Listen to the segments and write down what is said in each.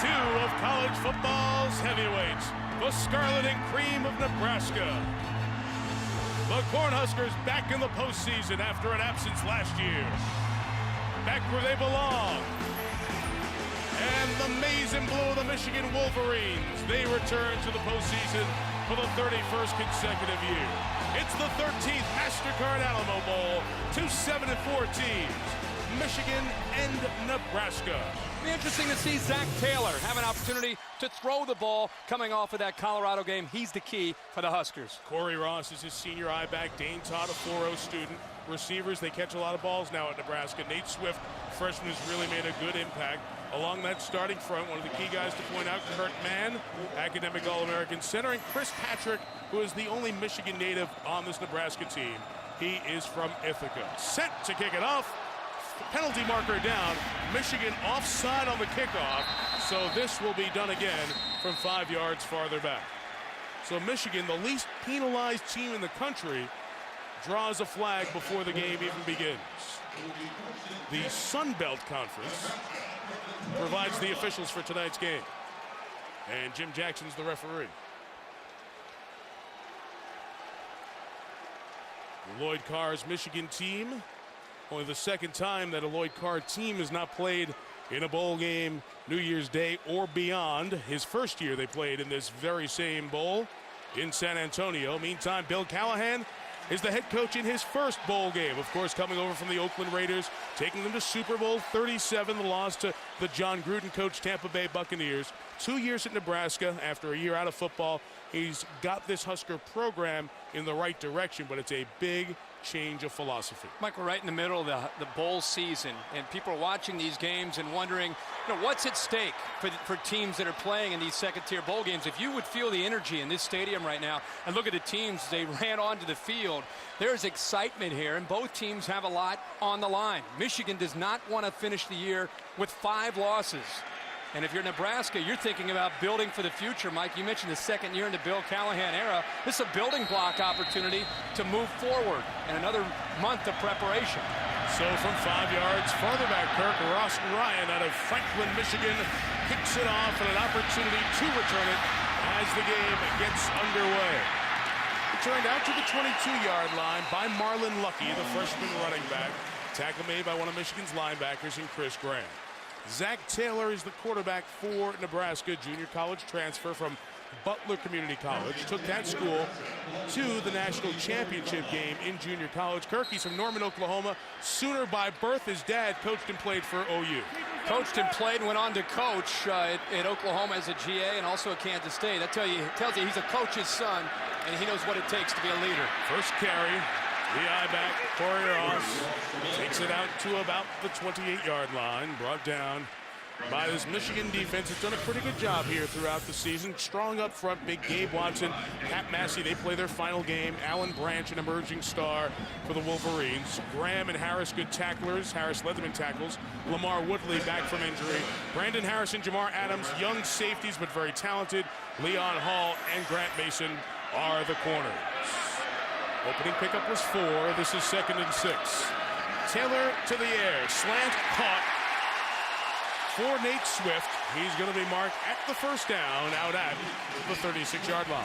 two of college football's heavyweights, the Scarlet and Cream of Nebraska. The Cornhuskers back in the postseason after an absence last year. Back where they belong. And the maize and blue of the Michigan Wolverines, they return to the postseason for the 31st consecutive year. It's the 13th MasterCard Alamo Bowl, 2 7-4 teams, Michigan and Nebraska. It'll be interesting to see Zach Taylor have an opportunity to throw the ball coming off of that Colorado game. He's the key for the Huskers. Corey Ross is his senior I-back. Dane Todd, a 4-0 student. Receivers, they catch a lot of balls now at Nebraska. Nate Swift, freshman, has really made a good impact. Along that starting front, one of the key guys to point out, Kurt Mann, academic All-American, centering Chris Patrick, who is the only Michigan native on this Nebraska team. He is from Ithaca. Set to kick it off. Penalty marker down. Michigan offside on the kickoff, so this will be done again from 5 yards farther back. So Michigan, the least penalized team in the country, draws a flag before the game even begins. The Sun Belt Conference provides the officials for tonight's game, and Jim Jackson's the referee. Lloyd Carr's Michigan team, only the second time that a Lloyd Carr team has not played in a bowl game New Year's Day or beyond. His first year they played in this very same bowl in San Antonio. Meantime, Bill Callahan is the head coach in his first bowl game. Of course, coming over from the Oakland Raiders, taking them to Super Bowl 37, the loss to the John Gruden coach Tampa Bay Buccaneers. 2 years at Nebraska after a year out of football. He's got this Husker program in the right direction, but it's a big change of philosophy. Michael, right in the middle of the bowl season, and people are watching these games and wondering, what's at stake for teams that are playing in these second-tier bowl games. If you would feel the energy in this stadium right now and look at the teams, they ran onto the field, there's excitement here, and both teams have a lot on the line. Michigan does not want to finish the year with 5 losses. And if you're Nebraska, you're thinking about building for the future. Mike, you mentioned the second year in the Bill Callahan era. This is a building block opportunity to move forward and another month of preparation. So from 5 yards farther back, Kirk, Ross Ryan out of Franklin, Michigan, kicks it off and an opportunity to return it as the game gets underway. Returned out to the 22-yard line by Marlon Lucky, the freshman running back. Tackle made by one of Michigan's linebackers in Chris Graham. Zach Taylor is the quarterback for Nebraska, junior college transfer from Butler Community College. Took that school to the national championship game in junior college. Kirky's from Norman, Oklahoma. Sooner by birth. His dad coached and played for OU. Coached and played and went on to coach at Oklahoma as a GA and also at Kansas State. That tells you he's a coach's son, and he knows what it takes to be a leader. First carry. The I-back, Corey Ross, takes it out to about the 28-yard line. Brought down by this Michigan defense. It's done a pretty good job here throughout the season. Strong up front, big Gabe Watson, Pat Massey, they play their final game. Alan Branch, an emerging star for the Wolverines. Graham and Harris, good tacklers. Harris led them in tackles. Lamar Woodley back from injury. Brandon Harrison, Jamar Adams, young safeties but very talented. Leon Hall and Grant Mason are the corners. Opening pickup was 4. This is 2nd and 6. Taylor to the air. Slant caught for Nate Swift. He's going to be marked at the first down out at the 36-yard line.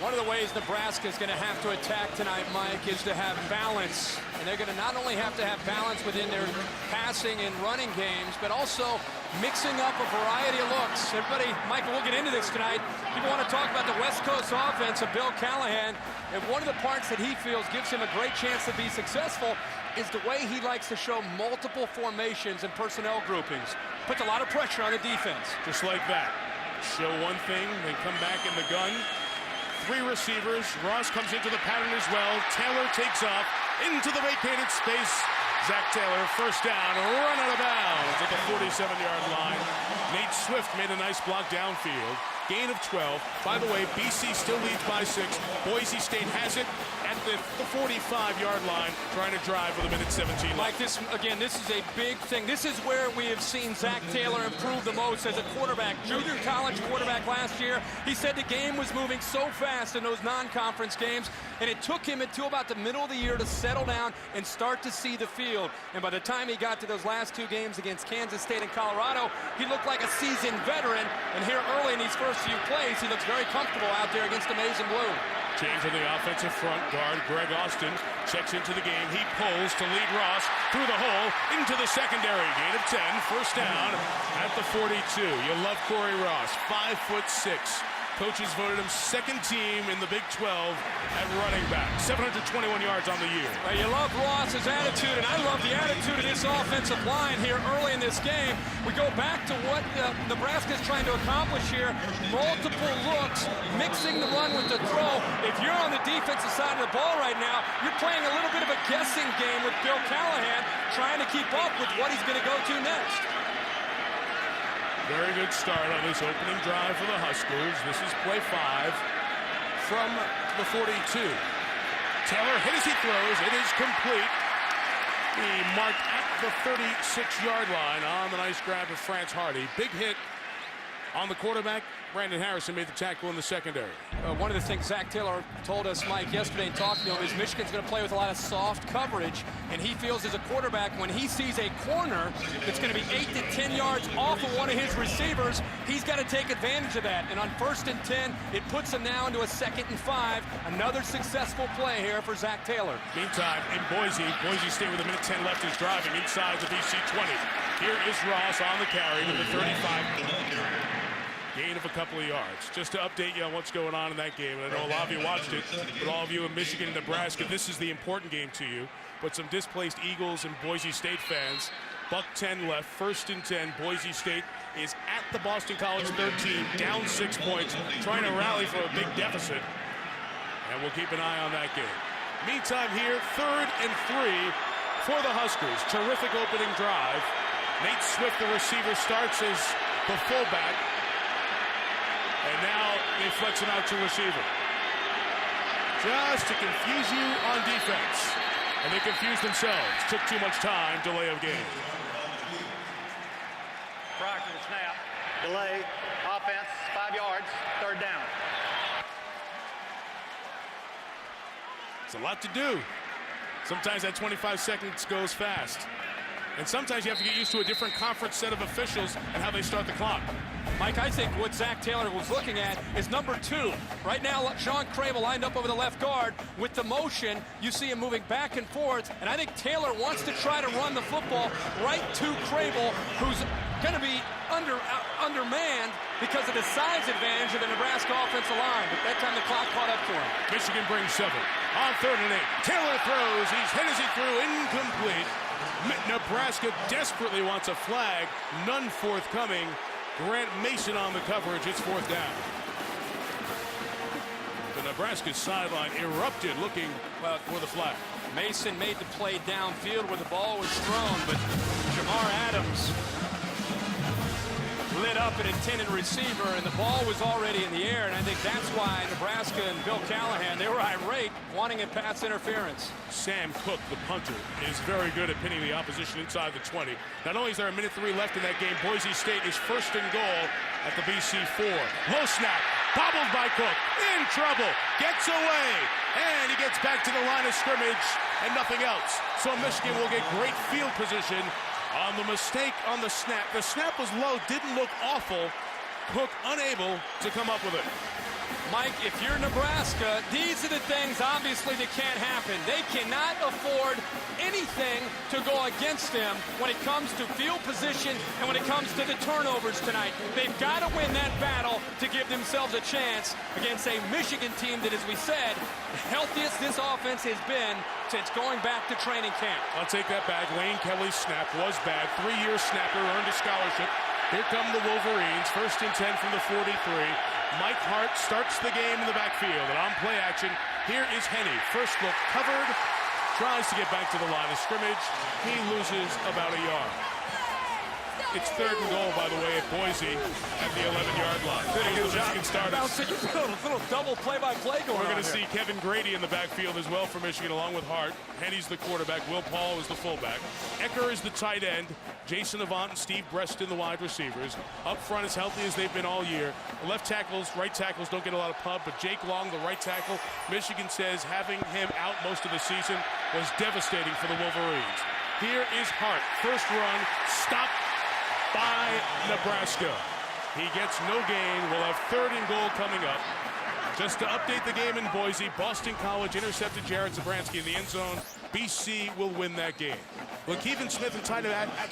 One of the ways Nebraska is going to have to attack tonight, Mike, is to have balance. And they're going to not only have to have balance within their passing and running games, but also mixing up a variety of looks. Everybody, Michael, we'll get into this tonight. People want to talk about the West Coast offense of Bill Callahan. And one of the parts that he feels gives him a great chance to be successful is the way he likes to show multiple formations and personnel groupings. Puts a lot of pressure on the defense. Just like that. Show one thing, then come back in the gun. 3 receivers. Ross comes into the pattern as well. Taylor takes off into the vacated space. Zach Taylor, first down, run out of bounds at the 47-yard line. Nate Swift made a nice block downfield. Gain of 12. By the way, BC still leads by 6. Boise State has it at the 45-yard line, trying to drive with a minute 17 left. Mike, this is a big thing. This is where we have seen Zach Taylor improve the most as a quarterback. Junior college quarterback last year. He said the game was moving so fast in those non-conference games, and it took him until about the middle of the year to settle down and start to see the field. And by the time he got to those last two games against Kansas State and Colorado, he looked like a seasoned veteran. And here early in these first few plays, he looks very comfortable out there against the Maize and Blue. Change of the offensive front guard. Greg Austin checks into the game. He pulls to lead Ross through the hole into the secondary. Gain of 10, first down at the 42. You love Corey Ross, 5'6". Coaches voted him second team in the Big 12 at running back. 721 yards on the year. You love Ross's attitude, and I love the attitude of this offensive line here early in this game. We go back to what Nebraska's trying to accomplish here. Multiple looks, mixing the run with the throw. If you're on the defensive side of the ball right now, you're playing a little bit of a guessing game with Bill Callahan, trying to keep up with what he's going to go to next. Very good start on this opening drive for the Huskers. This is play 5 from the 42. Taylor hit as he throws. It is complete. He marked at the 36-yard line on the nice grab of France Hardy. Big hit on the quarterback. Brandon Harrison made the tackle in the secondary. One of the things Zach Taylor told us, Mike, yesterday in talking to him is Michigan's going to play with a lot of soft coverage, and he feels as a quarterback when he sees a corner that's going to be 8 to 10 yards off of one of his receivers, he's got to take advantage of that. And on 1st and 10, it puts him now into a 2nd and 5. Another successful play here for Zach Taylor. Meantime, in Boise State with a minute 10 left is driving inside the BC 20. Here is Ross on the carry to the 35. Gain of a couple of yards. Just to update you on what's going on in that game, and I know a lot of you watched it, but all of you in Michigan and Nebraska, this is the important game to you. But some displaced Eagles and Boise State fans. Buck 10 left, 1st and 10. Boise State is at the Boston College 13, down 6 points, trying to rally from a big deficit. And we'll keep an eye on that game. Meantime here, 3rd and 3 for the Huskers. Terrific opening drive. Nate Swift, the receiver, starts as the fullback. And now they flex him out to receiver. Just to confuse you on defense. And they confused themselves. Took too much time. Delay of game. Prior to the snap. Delay. Offense. 5 yards. 3rd down. It's a lot to do. Sometimes that 25 seconds goes fast. And sometimes you have to get used to a different conference set of officials and how they start the clock. Mike, I think what Zach Taylor was looking at is number 2. Right now, Sean Crable lined up over the left guard. With the motion, you see him moving back and forth. And I think Taylor wants to try to run the football right to Crable, who's going to be undermanned because of the size advantage of the Nebraska offensive line. But that time the clock caught up to him. Michigan brings 7. On 3rd and 8. Taylor throws. He's hit as he threw. Incomplete. Nebraska desperately wants a flag. None forthcoming. Grant Mason on the coverage. It's 4th down. The Nebraska sideline erupted looking for the flag. Mason made the play downfield where the ball was thrown, but Jamar Adams lit up an intended receiver, and the ball was already in the air, and I think that's why Nebraska and Bill Callahan, they were irate, wanting a pass interference. Sam Cook, the punter, is very good at pinning the opposition inside the 20. Not only is there a minute 3 left in that game, Boise State is 1st and goal at the BC 4. Low snap, bobbled by Cook, in trouble, gets away, and he gets back to the line of scrimmage, and nothing else. So Michigan will get great field position on the mistake on the snap. The snap was low, didn't look awful. Cook unable to come up with it. Mike, if you're Nebraska, these are the things, obviously, that can't happen. They cannot afford anything to go against them when it comes to field position and when it comes to the turnovers tonight. They've got to win that battle to give themselves a chance against a Michigan team that, as we said, the healthiest this offense has been since going back to training camp. I'll take that back. Lane Kelly's snap was bad. 3-year snapper, earned a scholarship. Here come the Wolverines. 1st and 10 from the 43. Mike Hart starts the game in the backfield. And on play action, here is Henne. First look covered. Tries to get back to the line of scrimmage. He loses about a yard. It's 3rd and goal, by the way, at Boise at the 11-yard line. Those are Michigan starters. A little double play-by-play going on. We're going to see Kevin Grady in the backfield as well for Michigan, along with Hart. Henny's the quarterback. Will Paul is the fullback. Ecker is the tight end. Jason Avant and Steve Breaston, the wide receivers. Up front, as healthy as they've been all year. The left tackles, right tackles don't get a lot of pub, but Jake Long, the right tackle, Michigan says having him out most of the season was devastating for the Wolverines. Here is Hart. First run, stopped by Nebraska. He gets no gain. We'll have 3rd and goal coming up. Just to update the game in Boise, Boston College intercepted Jared Zabransky in the end zone. BC will win that game. Lakeithan Smith and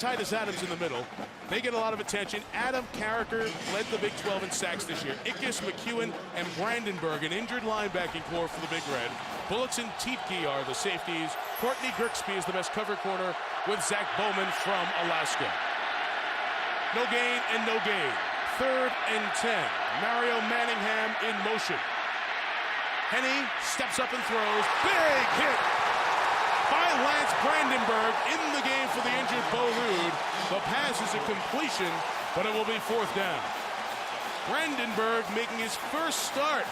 Titus Adams in the middle. They get a lot of attention. Adam Carricker led the Big 12 in sacks this year. Ickes, McEwen, and Brandenburg, an injured linebacking core for the Big Red. Bullets and Tiepke are the safeties. Courtney Grigsby is the best cover corner with Zach Bowman from Alaska. No gain and no gain. 3rd and 10. Mario Manningham in motion. Henny steps up and throws. Big hit by Lance Brandenburg in the game for the injured Bo Rude. The pass is a completion, but it will be 4th down. Brandenburg making his first start.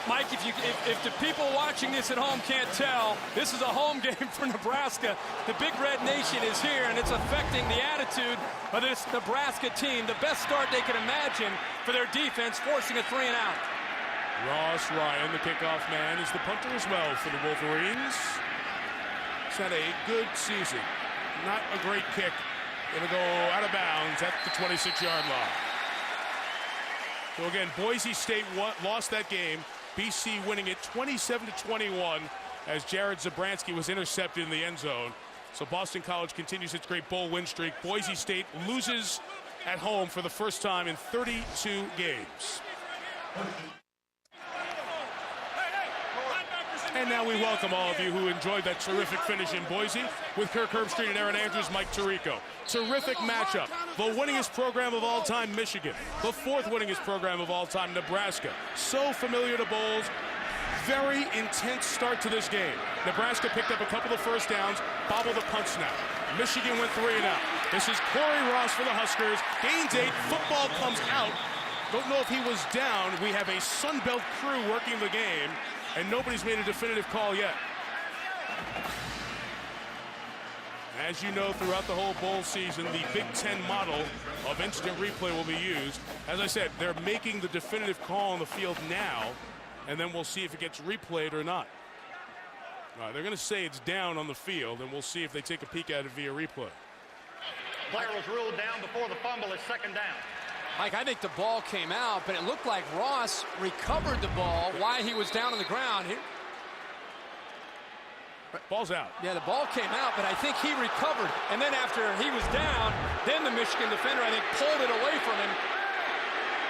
Mike, if the people watching this at home can't tell, this is a home game for Nebraska. The Big Red Nation is here, and it's affecting the attitude of this Nebraska team. The best start they can imagine for their defense, forcing a 3 and out. Ross Ryan, the kickoff man, is the punter as well for the Wolverines. He's had a good season. Not a great kick. It'll go out of bounds at the 26-yard line. So again, Boise State lost that game. BC winning it 27-21 as Jared Zabransky was intercepted in the end zone. So Boston College continues its great bowl win streak. Boise State loses at home for the first time in 32 games. And now we welcome all of you who enjoyed that terrific finish in Boise with Kirk Herbstreit and Aaron Andrews, Mike Tirico. Terrific matchup. The winningest program of all time, Michigan. The 4th winningest program of all time, Nebraska. So familiar to bowls. Very intense start to this game. Nebraska picked up a couple of first downs, bobbled the punt snap. Michigan went 3 and out. This is Corey Ross for the Huskers. Gains 8. Football comes out. Don't know if he was down. We have a Sun Belt crew working the game, and nobody's made a definitive call yet. As you know, throughout the whole bowl season, the Big Ten model of instant replay will be used. As I said, they're making the definitive call on the field now, and then we'll see if it gets replayed or not. All right, they're going to say it's down on the field, and we'll see if they take a peek at it via replay. Player was ruled down before the fumble. It's 2nd down. Mike, I think the ball came out, but it looked like Ross recovered the ball while he was down on the ground. Ball's out. Yeah, the ball came out, but I think he recovered. And then after he was down, then the Michigan defender, I think, pulled it away from him,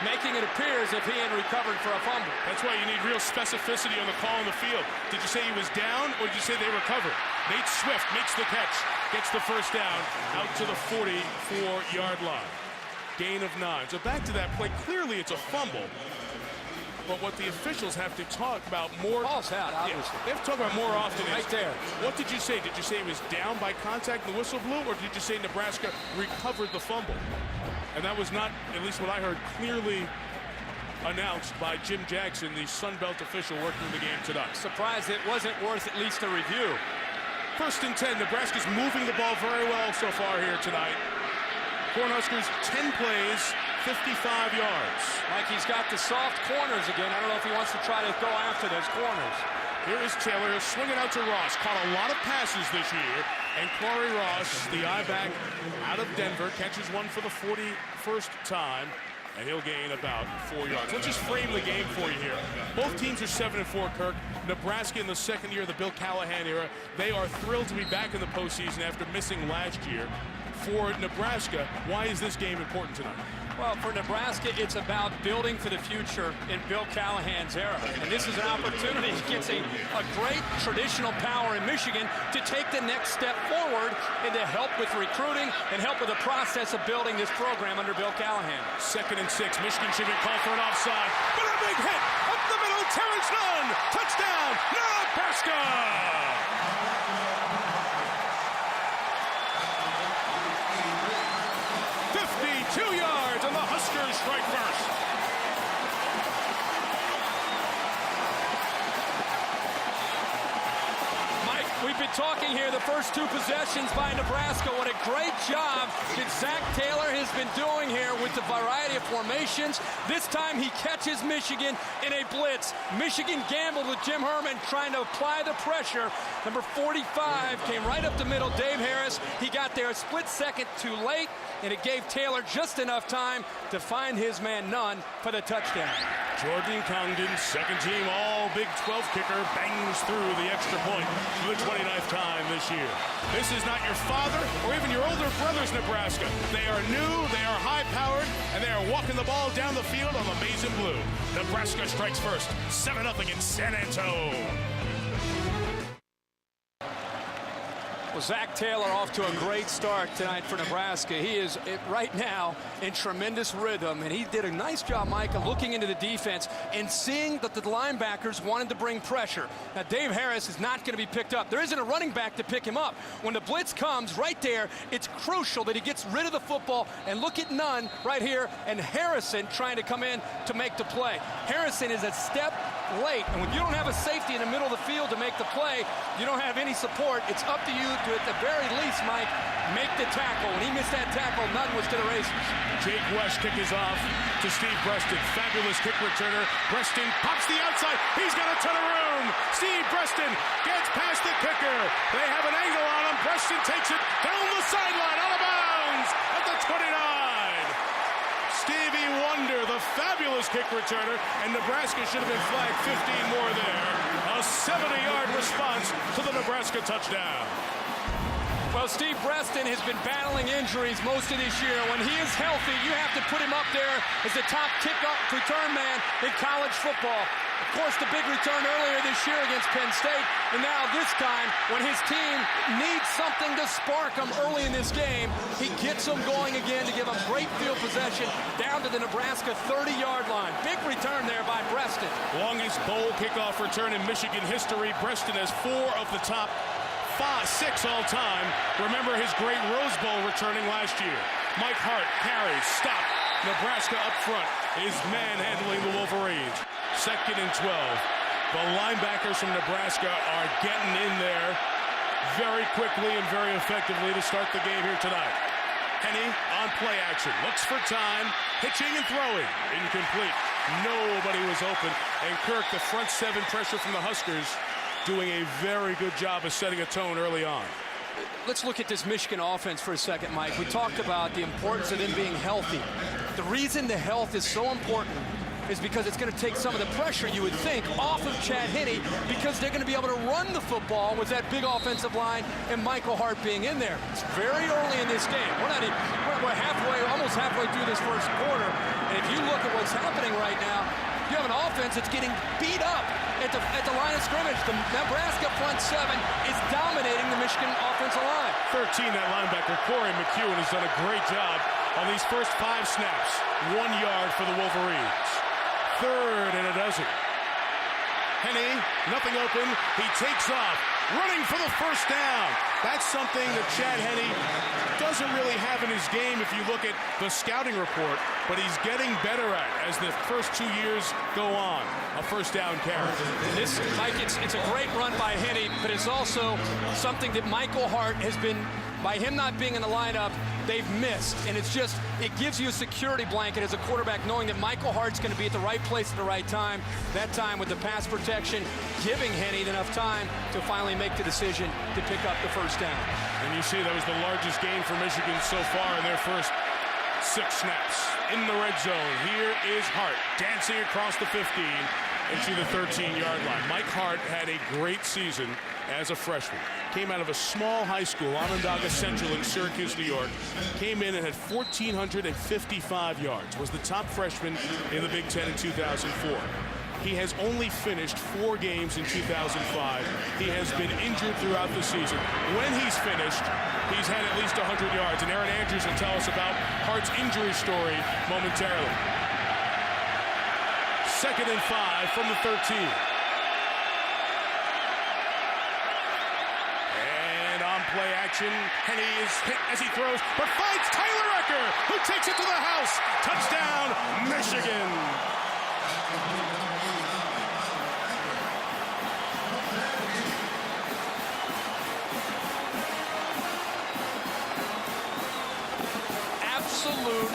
making it appear as if he had recovered for a fumble. That's why you need real specificity on the call on the field. Did you say he was down, or did you say they recovered? Nate Swift makes the catch, gets the first down, out to the 44-yard line. Gain of 9. So back to that play. Clearly it's a fumble. But what the officials have to talk about more... Ball's out, obviously. They have to talk about more often is... Right there. What did you say? Did you say he was down by contact and the whistle blew? Or did you say Nebraska recovered the fumble? And that was not, at least what I heard, clearly announced by Jim Jackson, the Sun Belt official working the game tonight. Surprised it wasn't worth at least a review. 1st and 10. Nebraska's moving the ball very well so far here tonight. Cornhuskers, 10 plays, 55 yards. Like he's got the soft corners again. I don't know if he wants to try to go after those corners. Here is Taylor, swinging out to Ross. Caught a lot of passes this year. And Corey Ross, the I-back out of Denver, catches one for the 41st time. And he'll gain about 4 yards. Let's just frame the game for you here. Both teams are 7-4, Kirk. Nebraska in the 2nd year of the Bill Callahan era. They are thrilled to be back in the postseason after missing last year. For Nebraska, why is this game important tonight? Well, for Nebraska, it's about building for the future in Bill Callahan's era. And this is an opportunity against a great traditional power in Michigan to take the next step forward and to help with recruiting and help with the process of building this program under Bill Callahan. 2nd and 6. Michigan should be called for an offside. But a big hit up the middle. Terrence Nunn. Touchdown, Nebraska! talking here, the first two possessions by Nebraska. What a great job that Zach Taylor has been doing here with the variety of formations. This time he catches Michigan in a blitz. Michigan gambled with Jim Herman trying to apply the pressure. Number 45 came right up the middle, Dave Harris. He got there a split second too late, and it gave Taylor just enough time to find his man Nunn for the touchdown. Jordan Congdon, second team all Big 12 kicker, bangs through the extra point for the 29th time this year. This is not your father or even your older brother's Nebraska. They are new, they are high-powered, and they are walking the ball down the field on the maize and blue. Nebraska strikes first, 7-0 in San Antonio. Well, Zach Taylor off to a great start tonight for Nebraska. He is right now in tremendous rhythm, and he did a nice job, Mike, of looking into the defense and seeing that the linebackers wanted to bring pressure. Now, Dave Harris is not going to be picked up. There isn't a running back to pick him up. When the blitz comes right there, it's crucial that he gets rid of the football. And look at Nunn right here, and Harrison trying to come in to make the play. Harrison is a step late, and when you don't have a safety in the middle of the field to make the play, you don't have any support. It's up to you to, at the very least, Mike, make the tackle. When he missed that tackle, Nunn was to the races. Jake West kick is off to Steve Preston. Fabulous kick returner. Preston pops the outside. He's got a ton of room. Steve Preston gets past the kicker. They have an angle on him. Preston takes it down the sideline, out of bounds at the 29. Stevie Wonder, the fabulous kick returner, and Nebraska should have been flagged 15 more there. A 70-yard response to the Nebraska touchdown. Well, Steve Preston has been battling injuries most of this year. When he is healthy, you have to put him up there as the top kickoff return man in college football. Of course, the big return earlier this year against Penn State, and now this time, when his team needs something to spark him early in this game, he gets them going again to give them great field possession down to the Nebraska 30-yard line. Big return there by Preston. Longest bowl kickoff return in Michigan history. Preston has 4 of the top 6 all time. Remember his great Rose Bowl returning last year. Mike Hart carries, stop. Nebraska up front is manhandling the Wolverines. 2nd and 12. The linebackers from Nebraska are getting in there very quickly and very effectively to start the game here tonight. Henny on play action, looks for time, pitching and throwing. Incomplete. Nobody was open. And Kirk, the front 7 pressure from the Huskers, doing a very good job of setting a tone early on. Let's look at this Michigan offense for a second, Mike. We talked about the importance of them being healthy. The reason the health is so important is because it's going to take some of the pressure, you would think, off of Chad Henne, because they're going to be able to run the football with that big offensive line and Michael Hart being in there. It's very early in this game. We're almost halfway through this first quarter, and if you look at what's happening right now, you have an offense that's getting beat up at the line of scrimmage. The Nebraska front 7 is dominating the Michigan offensive line. 13, that linebacker, Corey McEwen, has done a great job on these first 5 snaps. 1 yard for the Wolverines. 3rd and a dozen. Henne, nothing open. He takes off, running for the first down. That's something that Chad Henne doesn't really have in his game if you look at the scouting report, but he's getting better at as the first 2 years go on. A first down carry. Mike, it's a great run by Henne, but it's also something that Michael Hart has been, by him not being in the lineup, they've missed. And it gives you a security blanket as a quarterback, knowing that Michael Hart's going to be at the right place at the right time. That time with the pass protection, giving Henne enough time to finally make the decision to pick up the first down. And you see that was the largest gain for Michigan so far in their first 6 snaps. In the red zone, here is Hart dancing across the 15 into the 13-yard line. Mike Hart had a great season as a freshman. Came out of a small high school, Onondaga Central in Syracuse, New York. Came in and had 1,455 yards. Was the top freshman in the Big Ten in 2004. He has only finished 4 games in 2005. He has been injured throughout the season. When he's finished, he's had at least 100 yards. And Aaron Andrews will tell us about Hart's injury story momentarily. 2nd and 5 from the 13. And on play action, Henne is hit as he throws, but finds Tyler Ecker, who takes it to the house. Touchdown, Michigan. absolute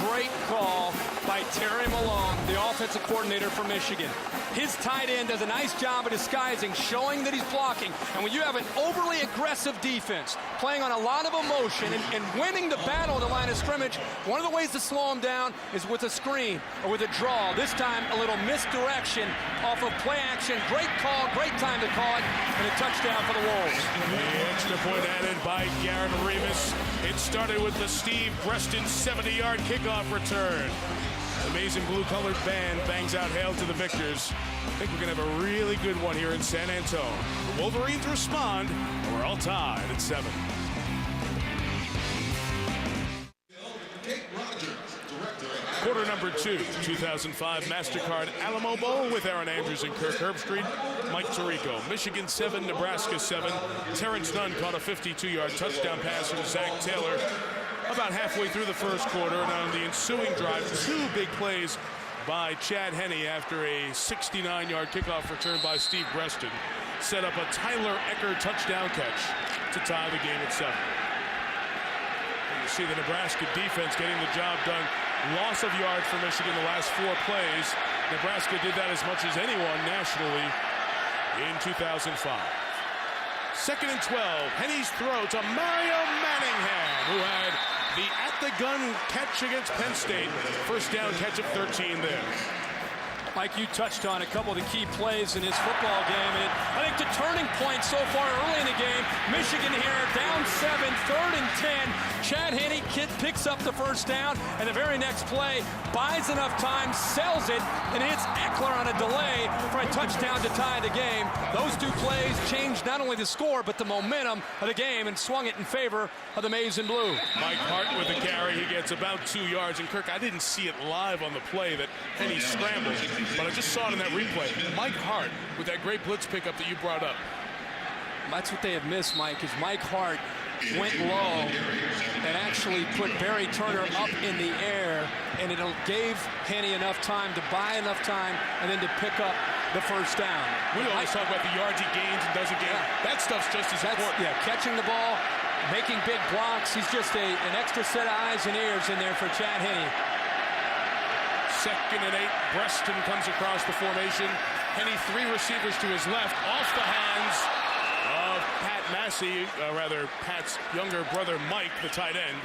great call by Terry Malone, the offensive coordinator for Michigan. His tight end does a nice job of disguising, showing that he's blocking. And when you have an overly aggressive defense, playing on a lot of emotion and winning the battle in the line of scrimmage, one of the ways to slow him down is with a screen or with a draw. This time, a little misdirection off of play action. Great call, great time to call it, and a touchdown for the Wolves. The extra point added by Garrett Remus. It started with the Steve Breston 70-yard kickoff return. Amazing blue-colored band bangs out hail to the victors. I think we're going to have a really good one here in San Antonio. The Wolverines respond, and we're all tied at 7. Quarter number 2, 2005 MasterCard Alamo Bowl with Aaron Andrews and Kirk Herbstreit. Mike Tirico. Michigan 7, Nebraska 7. Terrence Nunn caught a 52-yard touchdown pass from Zach Taylor about halfway through the first quarter, and on the ensuing drive, 2 big plays by Chad Henne after a 69-yard kickoff return by Steve Breston set up a Tyler Ecker touchdown catch to tie the game at 7. And you see the Nebraska defense getting the job done. Loss of yards for Michigan the last 4 plays. Nebraska did that as much as anyone nationally in 2005. 2nd and 12. Henne's throw to Mario Manningham, who had the at-the-gun catch against Penn State. First down catch of 13 there. Mike, you touched on a couple of the key plays in this football game, and I think the turning point so far early in the game, Michigan here down 7, 3rd and 10. Chad Henne picks up the first down, and the very next play buys enough time, sells it, and hits Eckler on a delay for a touchdown to tie the game. Those 2 plays changed not only the score, but the momentum of the game and swung it in favor of the Maize and Blue. Mike Hart with the carry. He gets about 2 yards. And Kirk, I didn't see it live on the play that Henne scrambled, but I just saw it in that replay. Mike Hart with that great blitz pickup that you brought up. That's what they have missed, Mike, is Mike Hart went low and actually put Barry Turner up in the air, and it gave Henne enough time to buy enough time and then to pick up the first down. We always talk about the yards he gains and doesn't gain. Yeah. That stuff's just as important. Yeah, catching the ball, making big blocks. He's just an extra set of eyes and ears in there for Chad Henne. 2nd and 8. Breston comes across the formation. Henne 3 receivers to his left, off the hands of Pat Massey, Pat's younger brother Mike, the tight end,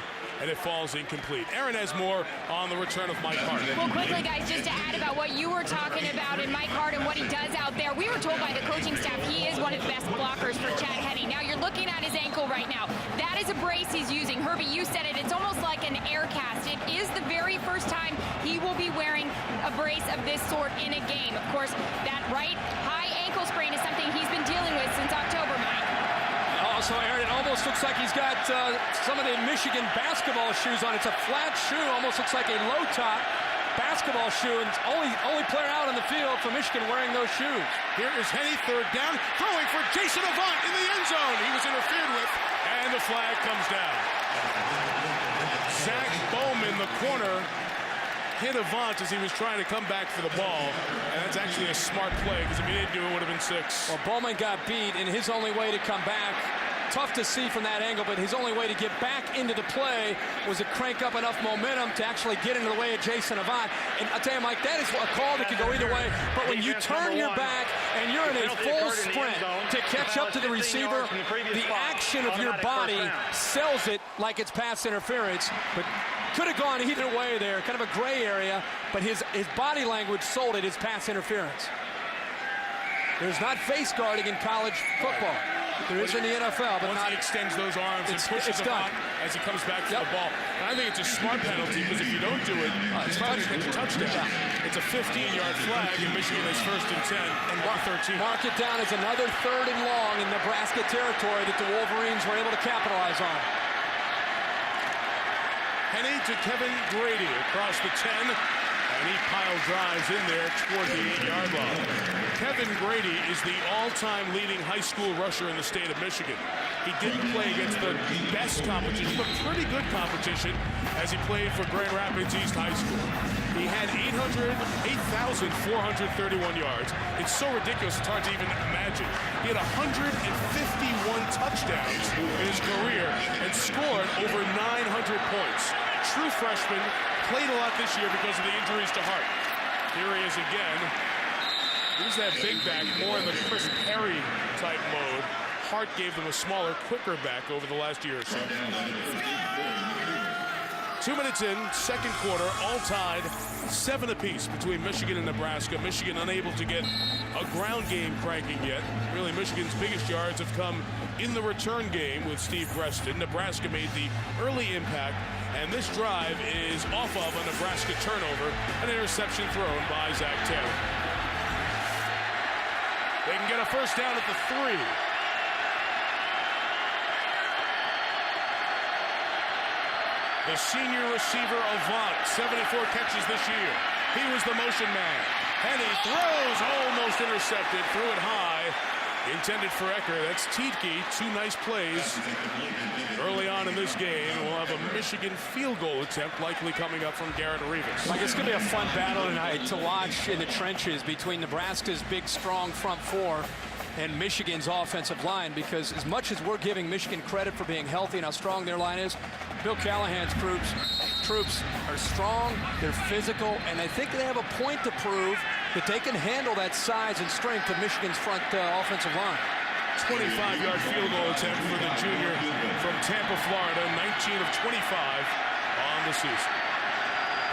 and it falls incomplete. Aaron has more on the return of Mike Hart. Well, quickly, guys, just to add about what you were talking about in Mike Hart and what he does out there, we were told by the coaching staff he is one of the best blockers for Chad Henne. Now, you're looking at his ankle right now. That is a brace he's using. Herbie, you said it. It's almost like an air cast. It is the very first time he will be wearing a brace of this sort in a game. Of course, that right high ankle sprain is something he's been dealing with since October, Mike. Also, Aaron, it almost looks like he's got some of the Michigan basketball shoes on. It's a flat shoe, almost looks like a low-top basketball shoe, and only player out on the field for Michigan wearing those shoes. Here is Henne, 3rd down, throwing for Jason Avant in the end zone. He was interfered with, and the flag comes down. Zach Bowman, the corner, hit Avant as he was trying to come back for the ball, and that's actually a smart play, because if he didn't do it, it would have been 6. Well, Bowman got beat, and his only way to come back, tough to see from that angle, but his only way to get back into the play was to crank up enough momentum to actually get into the way of Jason Avant. And I'll tell you, Mike, that is a call that could go either way, but when you turn your back and you're in a full sprint to catch up to the receiver, the action of your body sells it like it's pass interference, but could have gone either way there, kind of a gray area, but his body language sold it as pass interference. There's not face guarding in college football. There is in the NFL, but once not. He extends those arms and pushes him out as he comes back to the ball. And I think it's a smart penalty, because if you don't do it, it's a touchdown. Yeah. It's a 15-yard flag, and Michigan is 1st and 10 and 13. Mark it down as another 3rd and long in Nebraska territory that the Wolverines were able to capitalize on. Henne to Kevin Grady across the 10, and he pile drives in there toward the 8-yard line. Kevin Grady is the all-time leading high school rusher in the state of Michigan. He didn't play against the best competition, but pretty good competition as he played for Grand Rapids East High School. He had 8,431 yards. It's so ridiculous, it's hard to even imagine. He had 151 touchdowns in his career and scored over 900 points. true freshman, played a lot this year because of the injuries to Hart. Here he is again. He's that big back, more in the Chris Perry type mode. Hart gave them a smaller, quicker back over the last year or so. 2 minutes in, second quarter, all tied, 7 apiece between Michigan and Nebraska. Michigan unable to get a ground game cranking yet. Really, Michigan's biggest yards have come in the return game with Steve Preston. Nebraska made the early impact, and this drive is off of a Nebraska turnover, an interception thrown by Zach Taylor. They can get a first down at the 3. The senior receiver, Avant, 74 catches this year. He was the motion man. And he throws, almost intercepted, threw it high. Intended for Ecker. That's Tiedtke. 2 nice plays early on in this game. We'll have a Michigan field goal attempt likely coming up from Garrett Rivas. Like, it's going to be a fun battle tonight to watch in the trenches between Nebraska's big, strong front 4 and Michigan's offensive line, because as much as we're giving Michigan credit for being healthy and how strong their line is, Bill Callahan's troops are strong, they're physical, and I think they have a point to prove that they can handle that size and strength of Michigan's front offensive line. 25-yard field goal attempt for the junior from Tampa, Florida, 19 of 25 on the season.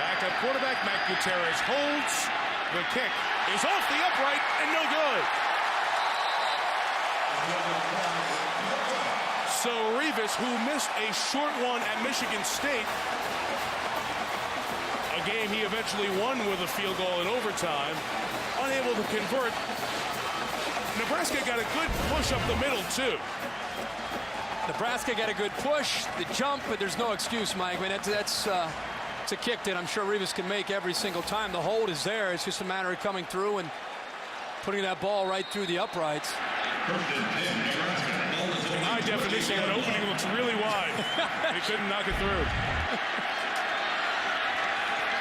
Backup quarterback Matt Gutierrez holds. The kick is off the upright and no good. So Rivas, who missed a short one at Michigan State, a game he eventually won with a field goal in overtime, unable to convert. Nebraska got a good push up the middle, too. Nebraska got a good push, the jump, but there's no excuse, Mike. I mean, it's a kick that I'm sure Rivas can make every single time. The hold is there. It's just a matter of coming through and putting that ball right through the uprights. In high definition, that opening looks really wide. He couldn't knock it through.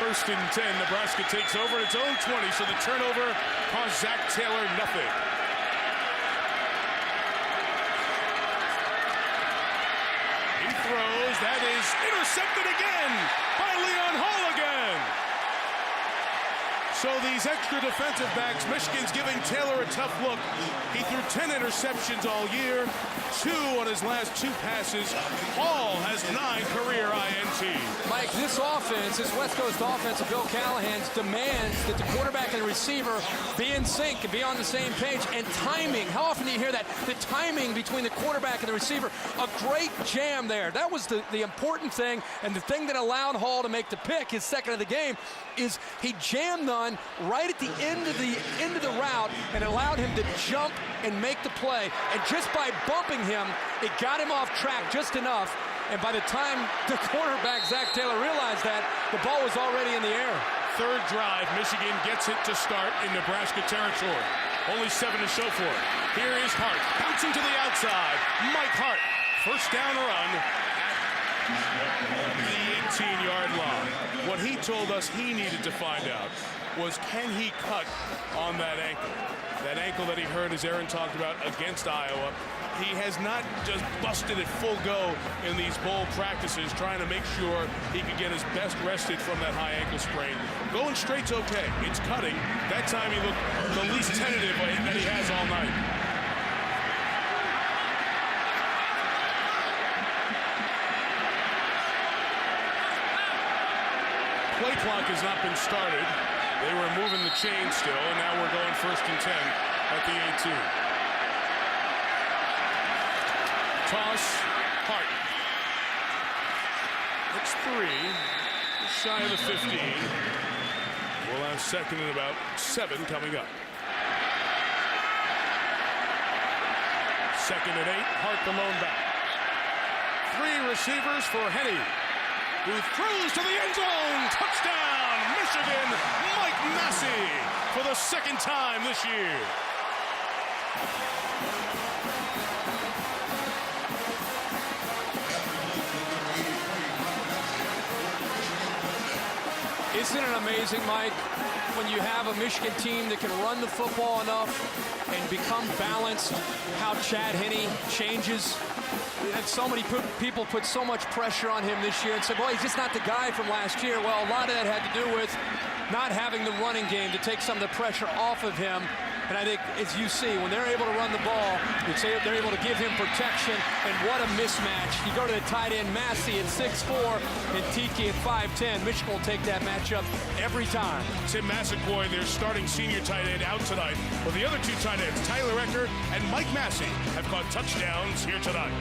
First and 10, Nebraska takes over at its own 20, so the turnover cost Zach Taylor nothing. He throws, that is intercepted again by Leon Hall again. So these extra defensive backs, Michigan's giving Taylor a tough look. He threw 10 interceptions all year, 2 on his last 2 passes. Hall has 9 career INTs. Mike, this offense, this West Coast offense of Bill Callahan's demands that the quarterback and the receiver be in sync and be on the same page. And timing, how often do you hear that? The timing between the quarterback and the receiver, a great jam there. That was the important thing, and the thing that allowed Hall to make the pick, his second of the game, is he jammed on right at the end of the route and allowed him to jump and make the play. And just by bumping him, it got him off track just enough. And by the time the quarterback, Zach Taylor, realized that, the ball was already in the air. Third drive, Michigan gets it to start in Nebraska territory. Only 7 to show for it. Here is Hart, bouncing to the outside. Mike Hart, first down run at the 18-yard line. What he told us he needed to find out was, can he cut on that ankle? That ankle that he hurt, as Aaron talked about, against Iowa. He has not just busted it full go in these bowl practices, trying to make sure he could get his best rested from that high ankle sprain. Going straight's okay. It's cutting. That time he looked the least tentative that he has all night. Play clock has not been started. They were moving the chain still, and now we're going first and 10 at the 18. Toss, Hart. It's 3, shy of the 15. We'll have second and about 7 coming up. Second and 8, Hart the lone back. 3 receivers for Henney, who throws to the end zone. Touchdown, Michigan, Mike Massey, for the second time this year. Isn't it amazing, Mike, when you have a Michigan team that can run the football enough and become balanced, how Chad Henne changes And so many people put so much pressure on him this year and said, well, he's just not the guy from last year. Well, a lot of that had to do with not having the running game to take some of the pressure off of him. And I think, as you see, when they're able to run the ball, they're able to give him protection, and what a mismatch. You go to the tight end, Massey at 6'4", and Tiki at 5'10". Michigan will take that matchup every time. Tim Massaquoi, their starting senior tight end, out tonight. Well, the other two tight ends, Tyler Ecker and Mike Massey, have caught touchdowns here tonight.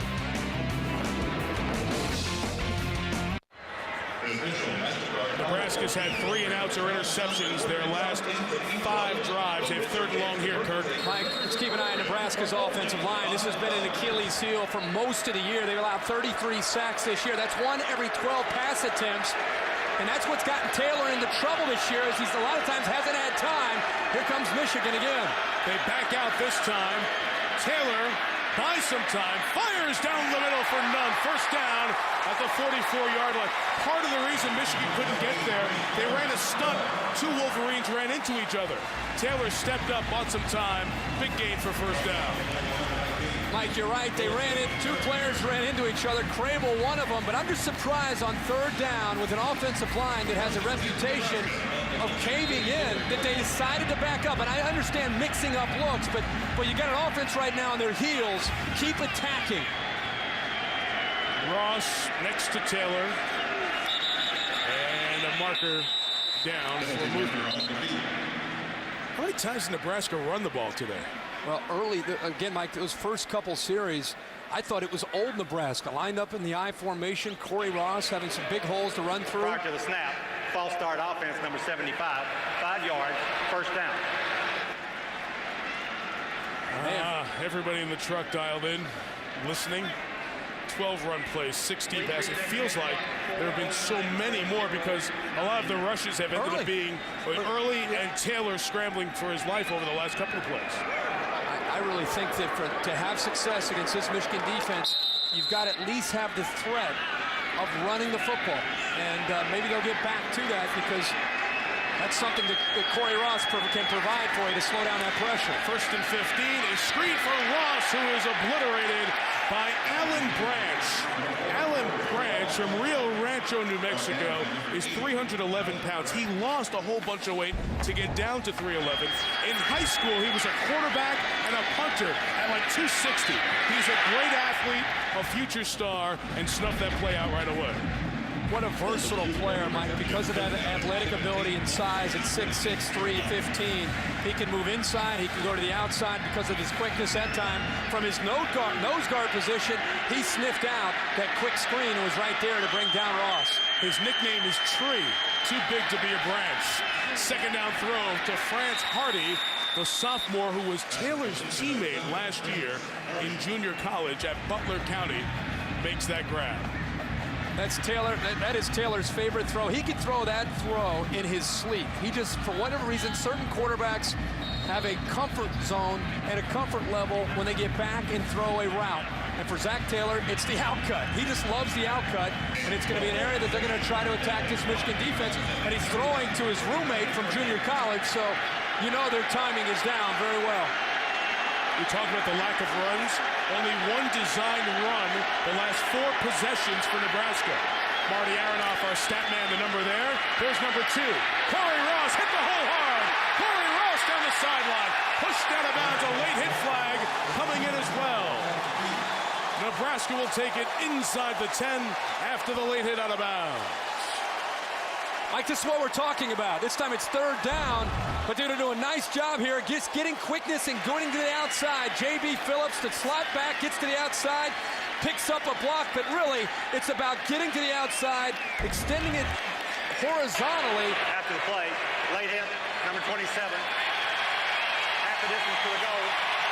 Nebraska's had 3 and outs or interceptions their last 5 drives. They have third and long here, Kirk. Mike, let's keep an eye on Nebraska's offensive line. This has been an Achilles heel for most of the year. They've allowed 33 sacks this year. That's 1 every 12 pass attempts. And that's what's gotten Taylor into trouble this year, as he's a lot of times hasn't had time. Here comes Michigan again. They back out this time. Taylor buys some time, fires down the middle for none. First down at the 44-yard line. Part of the reason Michigan couldn't get there, they ran a stunt. 2 Wolverines ran into each other. Taylor stepped up, bought some time. Big gain for first down. Mike, you're right. They ran it. 2 players ran into each other. Crable, one of them. But I'm just surprised on third down with an offensive line that has a reputation of caving in that they decided to back up. And I understand mixing up looks, but you got an offense right now on their heels. Keep attacking. Ross next to Taylor. And a marker down for movement. How many times did Nebraska run the ball today? Well, early, again, Mike, those first couple series, I thought it was old Nebraska. Lined up in the I formation, Corey Ross having some big holes to run through. Prior to the snap, false start offense, number 75, 5 yards, first down. Everybody in the truck dialed in, listening. 12-run plays, 16 passes. It feels like there have been so many more because a lot of the rushes have ended up being early, and Taylor scrambling for his life over the last couple of plays. I really think that to have success against this Michigan defense, you've got to at least have the threat of running the football. And maybe they'll get back to that because that's something that Corey Ross can provide for you to slow down that pressure. First and 15, a screen for Ross, who is obliterated by Alan Branch. Alan Branch from Rio Rancho, New Mexico, is 311 pounds. He lost a whole bunch of weight to get down to 311. In high school, he was a quarterback and a punter at like 260. He's a great athlete, a future star, and snuffed that play out right away. What a versatile player, Mike, because of that athletic ability and size at 6'6", 315. He can move inside, he can go to the outside because of his quickness that time. From his nose guard position, he sniffed out that quick screen and was right there to bring down Ross. His nickname is Tree, too big to be a branch. Second down throw to France Hardy, the sophomore who was Taylor's teammate last year in junior college at Butler County, makes that grab. That's Taylor. That is Taylor's favorite throw. He can throw that throw in his sleep. He just, for whatever reason, certain quarterbacks have a comfort zone and a comfort level when they get back and throw a route. And for Zach Taylor, it's the outcut. He just loves the outcut, and it's going to be an area that they're going to try to attack this Michigan defense. And he's throwing to his roommate from junior college, so you know their timing is down very well. We talked about the lack of runs. Only one designed run the last 4 possessions for Nebraska. Marty Aronoff, our stat man, the number there. There's number 2. Corey Ross hit the hole hard. Corey Ross down the sideline. Pushed out of bounds. A late hit flag coming in as well. Nebraska will take it inside the 10 after the late hit out of bounds. Mike, this is what we're talking about. This time it's third down, but they're going to do a nice job here just getting quickness and going to the outside. J.B. Phillips, the slot back, gets to the outside, picks up a block, but really it's about getting to the outside, extending it horizontally. After the play, late hit, number 27. Half the distance to the goal,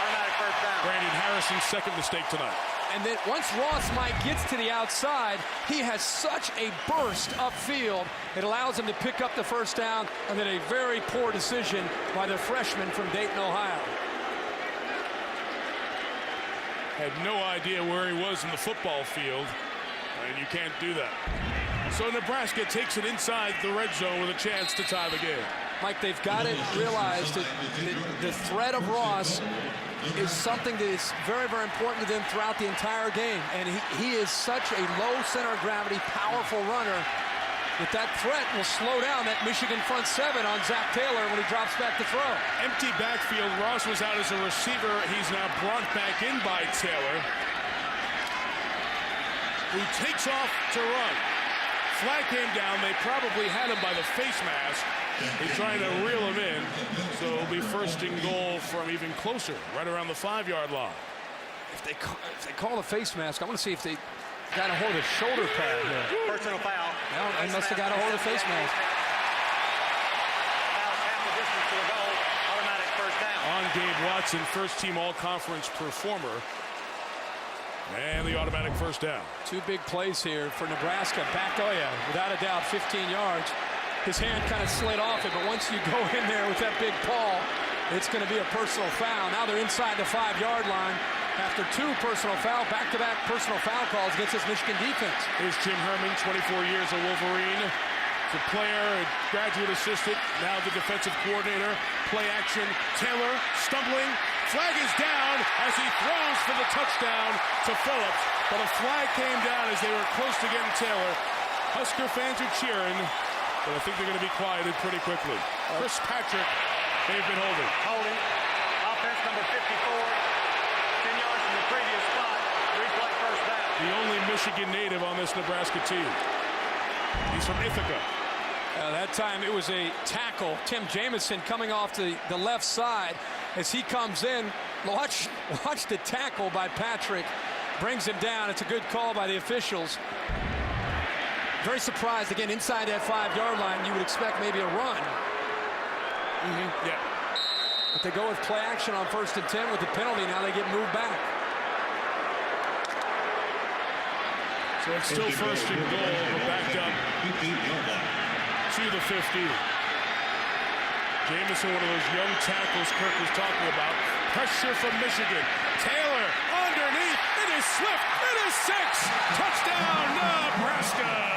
automatic first down. Brandon Harrison's second mistake tonight. And then once Ross Mike gets to the outside, he has such a burst upfield. It allows him to pick up the first down, and then a very poor decision by the freshman from Dayton, Ohio. Had no idea where he was in the football field, and you can't do that. So Nebraska takes it inside the red zone with a chance to tie the game. Mike, they've got to realize that the threat of Ross is something that is very, very important to them throughout the entire game. And he is such a low center of gravity, powerful runner that threat will slow down that Michigan front seven on Zach Taylor when he drops back to throw. Empty backfield. Ross was out as a receiver. He's now brought back in by Taylor, who takes off to run. Flag came down. They probably had him by the face mask. They're trying to reel him in. So it'll be first and goal from even closer, right around the 5-yard line. If they call the face mask, I want to see if they got a hold of the shoulder pad. Personal foul. No, they must have got a hold of the face mask. Foul half the distance to the goal. Automatic first down. On Gabe Watson, first-team all-conference performer. And the automatic first down. 2 big plays here for Nebraska. Back, oh yeah, without a doubt, 15 yards. His hand kind of slid off it, but once you go in there with that big paw, it's going to be a personal foul. Now they're inside the 5-yard line. After 2 personal foul, back-to-back personal foul calls against this Michigan defense. Here's Jim Herman, 24 years a Wolverine. The player, graduate assistant, now the defensive coordinator. Play action, Taylor stumbling. Flag is down as he throws for the touchdown to Phillips. But a flag came down as they were close to getting Taylor. Husker fans are cheering, but I think they're going to be quieted pretty quickly. Chris Patrick, they've been holding. Holding. Offense number 54. 10 yards from the previous spot. Replay first down. The only Michigan native on this Nebraska team. He's from Ithaca. That time it was a tackle. Tim Jamison coming off the left side. As he comes in, watch the tackle by Patrick. Brings him down. It's a good call by the officials. Very surprised. Again, inside that 5-yard line, you would expect maybe a run. Yeah. But they go with play action on 1st and 10 with the penalty. Now they get moved back. So it's still first and goal, but backed up to the 50. Jamison, one of those young tackles Kirk was talking about. Pressure from Michigan. Taylor underneath. It is Swift. It is 6. Touchdown, Nebraska.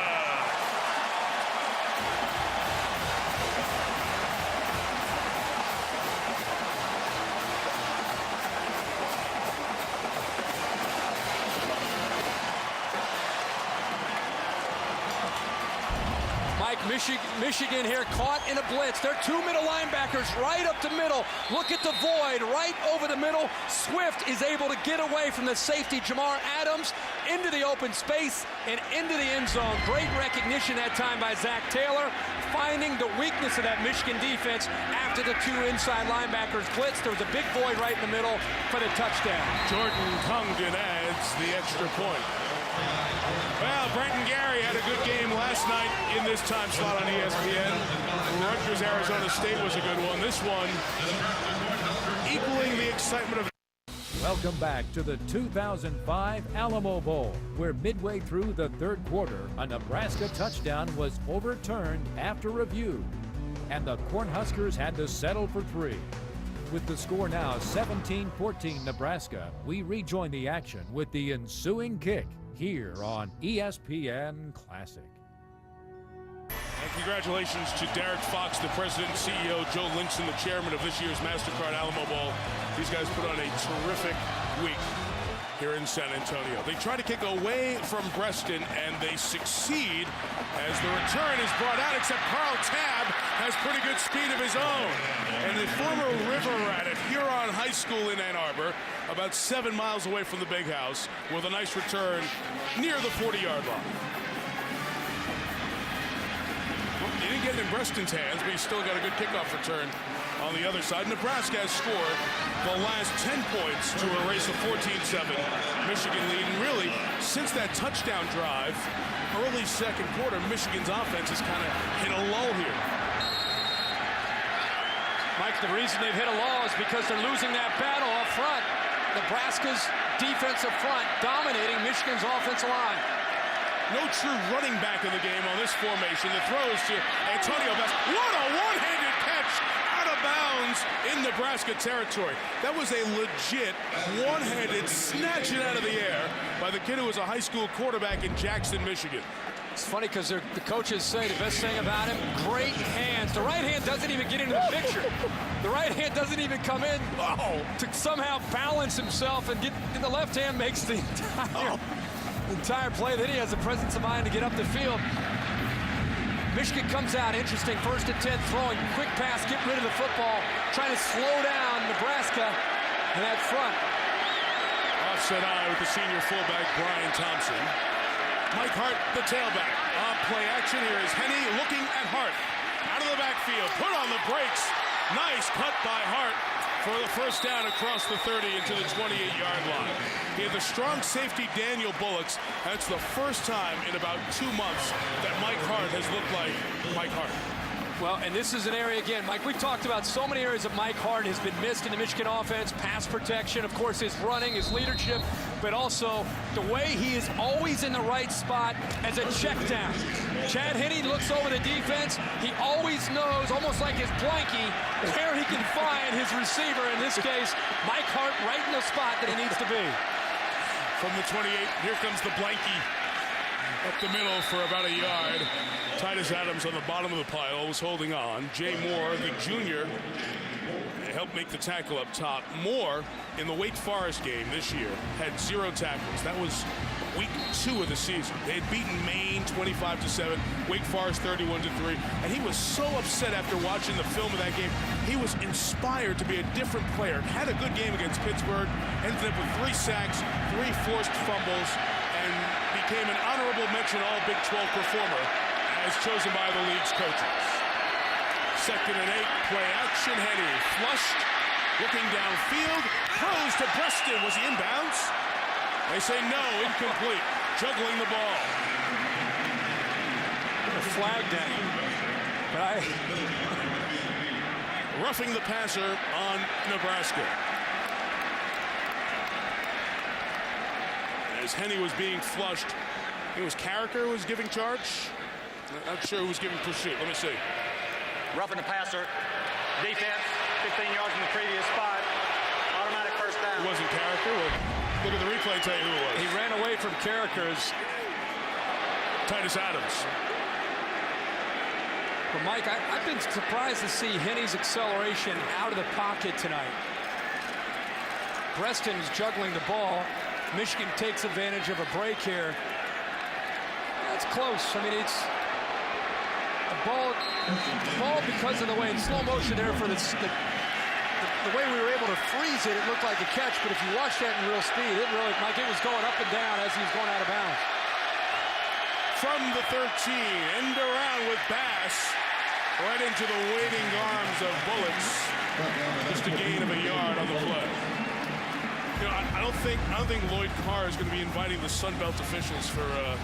Michigan here caught in a blitz. They're 2 middle linebackers right up the middle. Look at the void right over the middle. Swift is able to get away from the safety, Jamar Adams, into the open space and into the end zone. Great recognition that time by Zach Taylor, finding the weakness of that Michigan defense after the 2 inside linebackers blitz. There was a big void right in the middle for the touchdown. Jordan Congdon adds the extra point. Well, Brenton Gary had a good game last night in this time slot on ESPN. Rutgers, Arizona State was a good one. This one equaling the excitement of... Welcome back to the 2005 Alamo Bowl, where midway through the 3rd quarter, a Nebraska touchdown was overturned after review, and the Cornhuskers had to settle for 3. With the score now 17-14 Nebraska, we rejoin the action with the ensuing kick here on ESPN Classic. And congratulations to Derek Fox, the president and CEO, Joe Lynchson, the chairman of this year's MasterCard Alamo Bowl. These guys put on a terrific week here in San Antonio. They try to kick away from Breston, and they succeed as the return is brought out, except Carl Tabb has pretty good speed of his own. And the former River Rat at Huron High School in Ann Arbor, about 7 miles away from the Big House, with a nice return near the 40-yard line. He didn't get it in Breston's hands, but he still got a good kickoff return on the other side. Nebraska has scored the last 10 points to erase a 14-7 Michigan lead. And really, since that touchdown drive, early 2nd quarter, Michigan's offense has kind of hit a lull here. Mike, the reason they've hit a lull is because they're losing that battle up front. Nebraska's defensive front dominating Michigan's offensive line. No true running back in the game on this formation. The throws to Antonio Best. What a one-handed catch out of bounds in Nebraska territory. That was a legit one-handed snatch it out of the air by the kid who was a high school quarterback in Jackson, Michigan. It's funny because the coaches say the best thing about him, great hands. defense. The right hand doesn't even get into the picture. The right hand doesn't even come in to somehow balance himself and get. And the left hand makes the entire play. Then he has the presence of mind to get up the field. Michigan comes out, interesting, 1st and 10, throwing, quick pass, get rid of the football, trying to slow down Nebraska in that front. Offset eye with the senior fullback, Brian Thompson. Mike Hart, the tailback. On play action, here is Henne looking at Hart. Out of the backfield, put on the brakes. Nice cut by Hart for the first down across the 30 into the 28-yard line. He had the strong safety Daniel Bullocks. That's the first time in about 2 months that Mike Hart has looked like Mike Hart. Well, and this is an area, again, Mike, we've talked about so many areas of Mike Hart has been missed in the Michigan offense. Pass protection, of course, his running, his leadership, but also the way he is always in the right spot as a check down. Chad Henne looks over the defense. He always knows, almost like his blankie, where he can find his receiver. In this case, Mike Hart right in the spot that he needs to be. From the 28, here comes the blankie. Up the middle for about a yard. Titus Adams on the bottom of the pile was holding on. Jay Moore, the junior, helped make the tackle up top. Moore, in the Wake Forest game this year, had 0 tackles. That was week 2 of the season. They had beaten Maine 25-7, Wake Forest 31-3, and he was so upset after watching the film of that game. He was inspired to be a different player. Had a good game against Pittsburgh, ended up with 3 sacks, 3 forced fumbles, and became an honorable mention All-Big 12 performer as chosen by the league's coaches. 2nd and 8, play action, Henne flushed, looking downfield, throws to Preston. Was he inbounds? They say no, incomplete, juggling the ball. A flag down. But roughing the passer on Nebraska. As Henne was being flushed, it was Carricker who was giving charge. Not sure who was giving pursuit. Let me see. Roughing the passer. Defense, 15 yards from the previous spot. Automatic first down. It wasn't Carricker. Well, look at the replay, tell you who it was. He ran away from Carricker's. Titus Adams. But Mike, I've been surprised to see Henne's acceleration out of the pocket tonight. Preston's juggling the ball. Michigan takes advantage of a break here. That's close. I mean, it's the ball because of the way in slow motion there for the way we were able to freeze it. It looked like a catch, but if you watch that in real speed, it really, Mike, it was going up and down as he was going out of bounds. From the 13, end around with Bass, right into the waiting arms of Bullocks. Just a gain of a yard on the play. You know, I don't think Lloyd Carr is going to be inviting the Sun Belt officials for a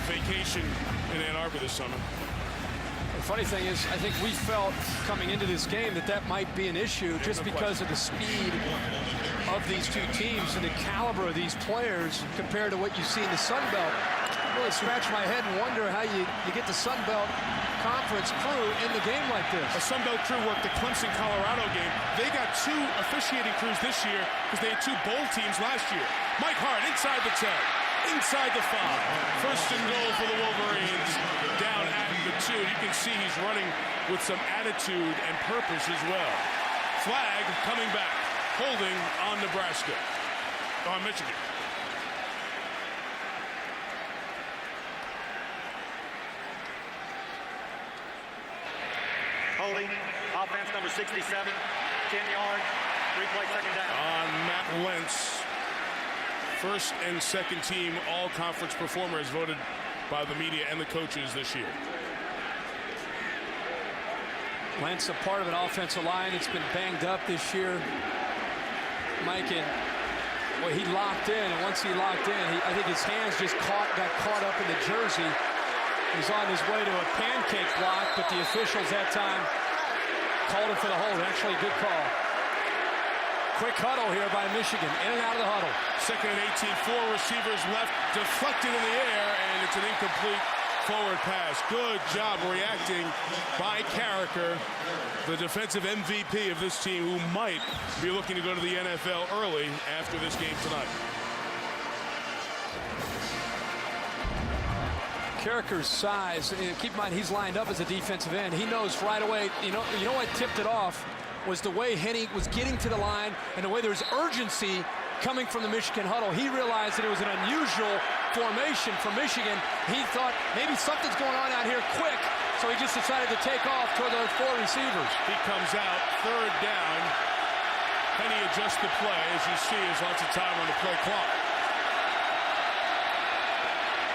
vacation in Ann Arbor this summer. The funny thing is, I think we felt coming into this game that might be an issue just because of the speed of these two teams and the caliber of these players compared to what you see in the Sun Belt. I really scratch my head and wonder how you get the Sun Belt Conference crew in the game like this. A Sun Belt crew worked the Clemson-Colorado game. They got 2 officiating crews this year because they had 2 bowl teams last year. Mike Hart inside the 10, inside the 5. First and goal for the Wolverines. Down at the 2. You can see he's running with some attitude and purpose as well. Flag coming back. Holding on Nebraska. On Michigan. Holding, offense number 67, 10 yards, 3-play second down. On Matt Lentz, first and second team all-conference performers voted by the media and the coaches this year. Lentz, a part of an offensive line that's been banged up this year. Mike, and well, he locked in, and once he locked in, I think his hands just got caught up in the jersey. He's on his way to a pancake block, but the officials that time called him for the hold. Actually, good call. Quick huddle here by Michigan, in and out of the huddle. 2nd and 18, 4 receivers left, deflected in the air, and it's an incomplete forward pass. Good job reacting by Carricker, the defensive MVP of this team, who might be looking to go to the NFL early after this game tonight. Carricker's size, keep in mind he's lined up as a defensive end. He knows right away, you know what tipped it off was the way Henny was getting to the line and the way there's urgency coming from the Michigan huddle. He realized that it was an unusual formation for Michigan. He thought maybe something's going on out here quick, so he just decided to take off toward those 4 receivers. He comes out, 3rd down. Henny adjusts the play. As you see, there's lots of time on the play clock.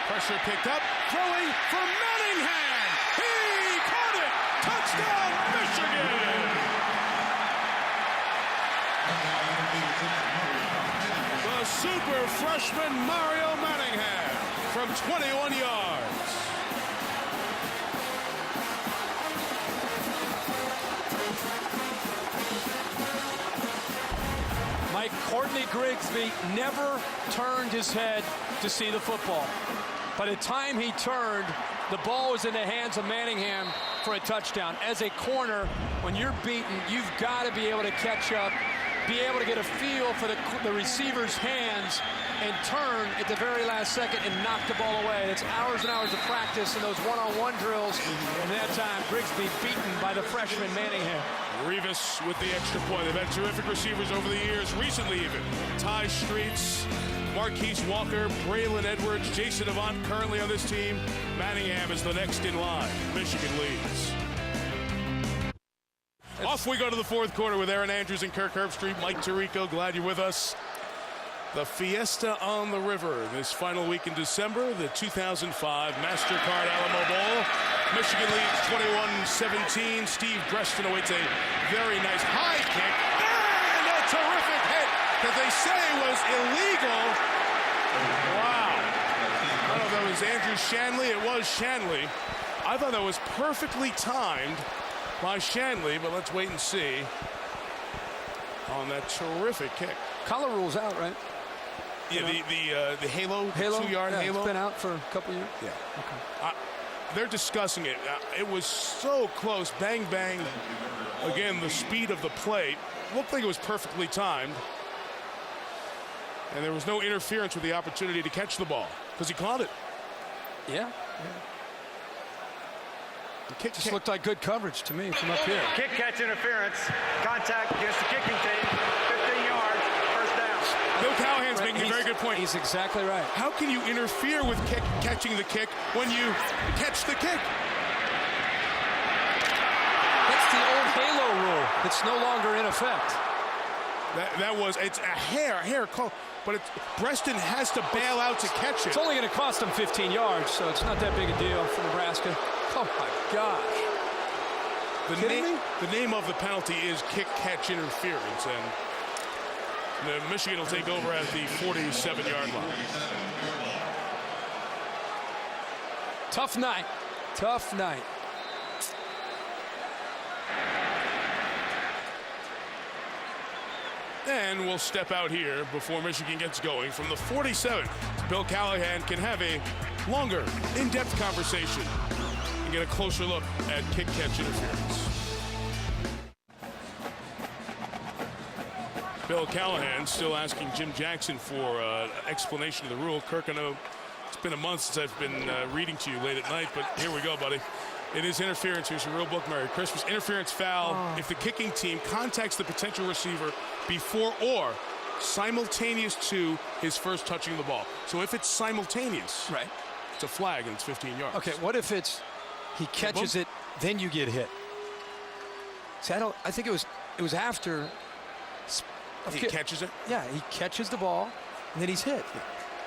Pressure picked up, throwing for Manningham. He caught it. Touchdown, Michigan. The super freshman Mario Manningham from 21 yards. Mike, Courtney Grigsby never turned his head to see the football. By the time he turned, the ball was in the hands of Manningham for a touchdown. As a corner, when you're beaten, you've got to be able to catch up, be able to get a feel for the receiver's hands and turn at the very last second and knock the ball away. It's hours and hours of practice in those one-on-one drills. And that time, Grigsby beaten by the freshman Manningham. Revis with the extra point. They've had terrific receivers over the years, recently even. Ty Streets, Marquise Walker, Braylon Edwards, Jason Avant currently on this team. Manningham is the next in line. Michigan leads. Off we go to the 4th quarter with Aaron Andrews and Kirk Herbstreit. Mike Tirico, glad you're with us. The Fiesta on the River this final week in December, the 2005 MasterCard Alamo Bowl. Michigan leads 21-17. Steve Breston awaits a very nice high kick and a terrific hit that they say was illegal. Wow. I don't know if that was Andrew Shanley. It was Shanley. I thought that was perfectly timed by Shanley, but let's wait and see on that terrific kick. Collar rule's out, right? Yeah, the halo, 2-yard yeah, halo. It's been out for a couple years. Yeah. Okay. They're discussing it. It was so close. Bang, bang. Again, the speed of the play looked like it was perfectly timed. And there was no interference with the opportunity to catch the ball because he caught it. Yeah. The kick just looked like good coverage to me from up here. Kick catch interference. Contact against the kicking team. 15 yards. First down. Bill Callahan's making a very good point. He's exactly right. How can you interfere with catching the kick when you catch the kick? That's the old halo rule. It's no longer in effect. It's a hair call, but Breston has to bail out to catch it. It's only going to cost him 15 yards, so it's not that big a deal for Nebraska. Oh my gosh. The name of the penalty is kick catch interference, and Michigan will take over at the 47-yard line. Tough night. Tough night. And we'll step out here before Michigan gets going from the 47. Bill Callahan can have a longer, in-depth conversation and get a closer look at kick catch interference. Bill Callahan still asking Jim Jackson for an explanation of the rule. Kirk, I know it's been a month since I've been reading to you late at night, but here we go, buddy. It is interference. Here's your real book, Merry Christmas. Interference foul if the kicking team contacts the potential receiver before or simultaneous to his first touching the ball. So if it's simultaneous, right, it's a flag and it's 15 yards. Okay, what if it's he catches it, then you get hit? See, I think it was after. He catches it? Yeah, he catches the ball, and then he's hit. Yeah.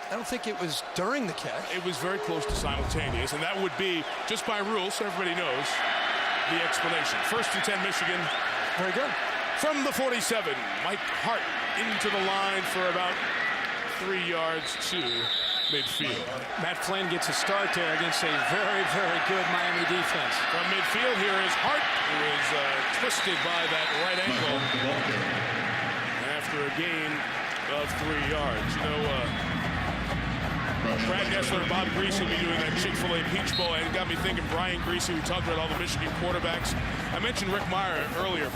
I don't think it was during the catch. It was very close to simultaneous, and that would be, just by rule, so everybody knows, the explanation. 1st and 10, Michigan. Very good. From the 47, Mike Hart into the line for about 3 yards to midfield. Matt Flynn gets a start there against a very, very good Miami defense. From midfield, here is Hart, who is twisted by that right ankle after a gain of 3 yards. You know, Brad Nessler and Bob Greasy will be doing that Chick-fil-A Peach Bowl, and it got me thinking Brian Greasy. We talked about all the Michigan quarterbacks. I mentioned Rick Meyer earlier.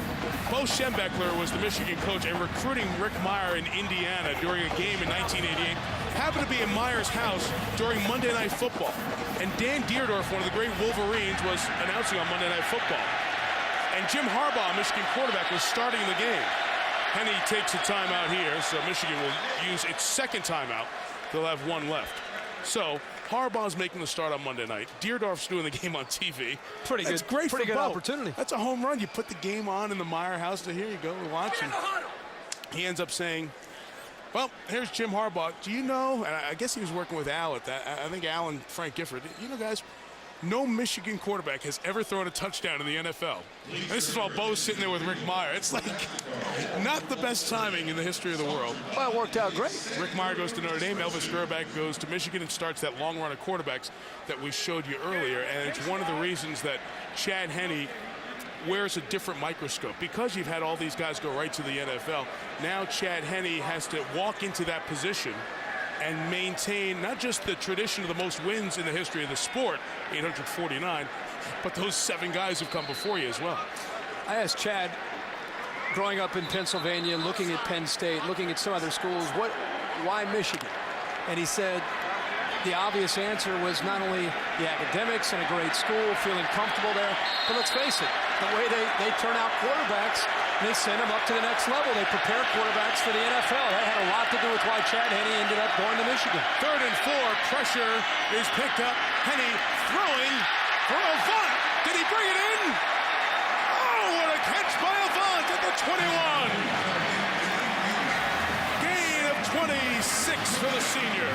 Bo Schembechler was the Michigan coach and recruiting Rick Meyer in Indiana during a game in 1988. happened to be in Meyer's house during Monday Night Football. And Dan Deerdorf, one of the great Wolverines, was announcing on Monday Night Football. And Jim Harbaugh, Michigan quarterback, was starting the game. Henne takes a timeout here, so Michigan will use its second timeout. They'll have one left. So Harbaugh's making the start on Monday night. Deerdorf's doing the game on TV. Pretty good. That's great Pretty for good Bo. opportunity. That's a home run. You put the game on in the Meyer house. So here you go. We're watching. He ends up saying, well, here's Jim Harbaugh. Do you know, and I guess he was working with Al at that. I think Al and Frank Gifford. You know, guys, no Michigan quarterback has ever thrown a touchdown in the NFL. And this is while Bo's sitting there with Rick Meyer. It's like not the best timing in the history of the world. Well, it worked out great. Rick Meyer goes to Notre Dame. Elvis Grbac goes to Michigan and starts that long run of quarterbacks that we showed you earlier. And it's one of the reasons that Chad Henne wears a different microscope. Because you've had all these guys go right to the NFL, now Chad Henne has to walk into that position and maintain not just the tradition of the most wins in the history of the sport, 849, but those 7 guys who've come before you as well. I asked Chad, growing up in Pennsylvania, looking at Penn State, looking at some other schools, why Michigan? And he said the obvious answer was not only the academics and a great school, feeling comfortable there, but let's face it, the way they turn out quarterbacks, they send them up to the next level. They prepare quarterbacks for the NFL. That had a lot to do with why Chad Henne ended up going to Michigan. 3rd and 4, pressure is picked up. Henne throwing for Avant. Did he bring it in? Oh, what a catch by Avant at the 21. Gain of 26 for the senior.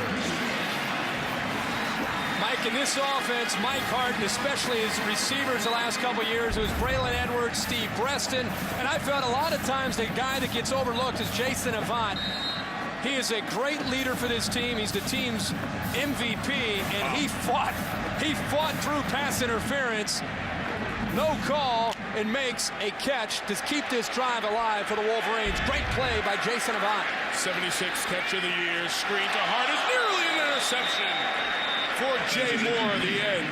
Mike, in this offense, Mike Hart, especially his receivers the last couple of years, it was Braylon Edwards, Steve Breston, and I felt a lot of times the guy that gets overlooked is Jason Avant. He is a great leader for this team. He's the team's MVP, and he fought through pass interference, no call, and makes a catch to keep this drive alive for the Wolverines. Great play by Jason Avant. 76th catch of the year, screen to Hart is nearly an interception for Jay Moore at the end.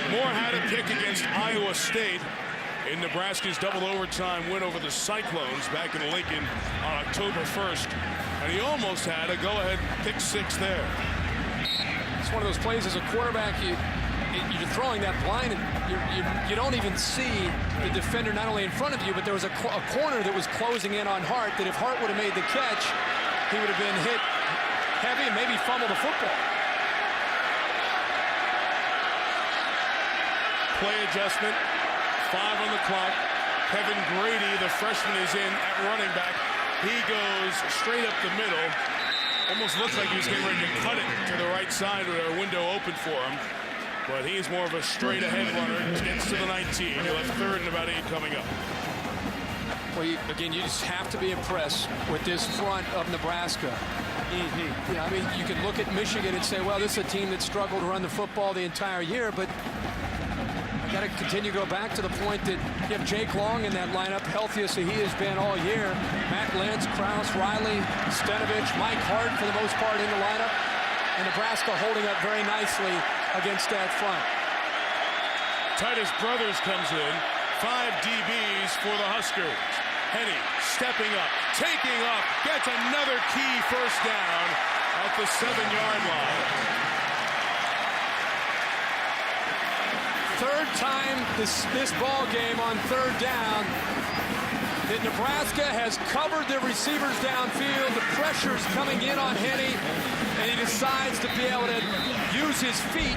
Moore had a pick against Iowa State in Nebraska's double overtime win over the Cyclones back in Lincoln on October 1st. And he almost had a go-ahead pick 6 there. It's one of those plays as a quarterback, you're throwing that blind and you don't even see the defender not only in front of you, but there was a corner that was closing in on Hart that if Hart would have made the catch, he would have been hit heavy and maybe fumbled the football. Play adjustment, 5 on the clock. Kevin Grady, the freshman, is in at running back. He goes straight up the middle. Almost looks like he was getting ready to cut it to the right side with a window open for him. But he's more of a straight ahead runner. Gets to the 19. He'll have 3rd and about 8 coming up. Well, again, you just have to be impressed with this front of Nebraska. You know, I mean, you can look at Michigan and say, well, this is a team that struggled to run the football the entire year, but got to continue to go back to the point that you have Jake Long in that lineup, healthiest that he has been all year. Matt Lentz, Krause, Riley, Stenovich, Mike Hart for the most part in the lineup. And Nebraska holding up very nicely against that front. Titus Brothers comes in. 5 DBs for the Huskers. Henne stepping up, taking off, gets another key first down at the 7-yard line. 3rd time this ball game on 3rd down that Nebraska has covered their receivers downfield. The pressure's coming in on Henne, and he decides to be able to use his feet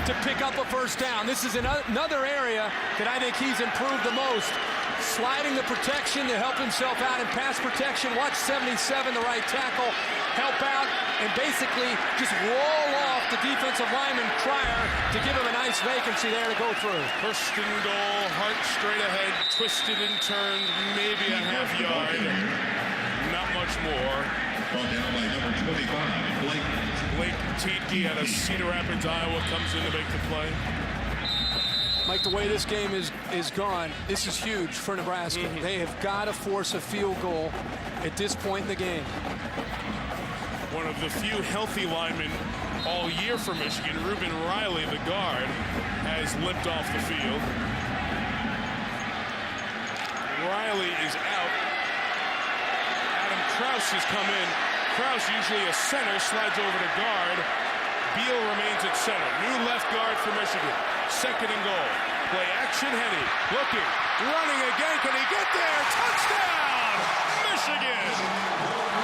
to pick up a first down. This is another area that I think he's improved the most. Sliding the protection to help himself out in pass protection. Watch 77, the right tackle, help out and basically just roll off the defensive lineman Cryer to give him a nice vacancy there to go through. First and goal, Hart straight ahead, twisted and turned, maybe a half yard. Not much more. Blake Tiedke out of Cedar Rapids, Iowa, comes in to make the play. Mike, the way this game is gone, this is huge for Nebraska. They have got to force a field goal at this point in the game. One of the few healthy linemen all year for Michigan, Reuben Riley, the guard, has limped off the field. Riley is out. Adam Krause has come in. Krause, usually a center, slides over to guard. Beal remains at center. New left guard for Michigan. 2nd and goal. Play action, Henne. Looking, running again. Can he get there? Touchdown! Michigan!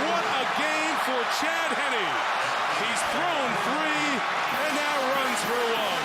What a game for Chad Henne. He's thrown 3 and now runs for 1.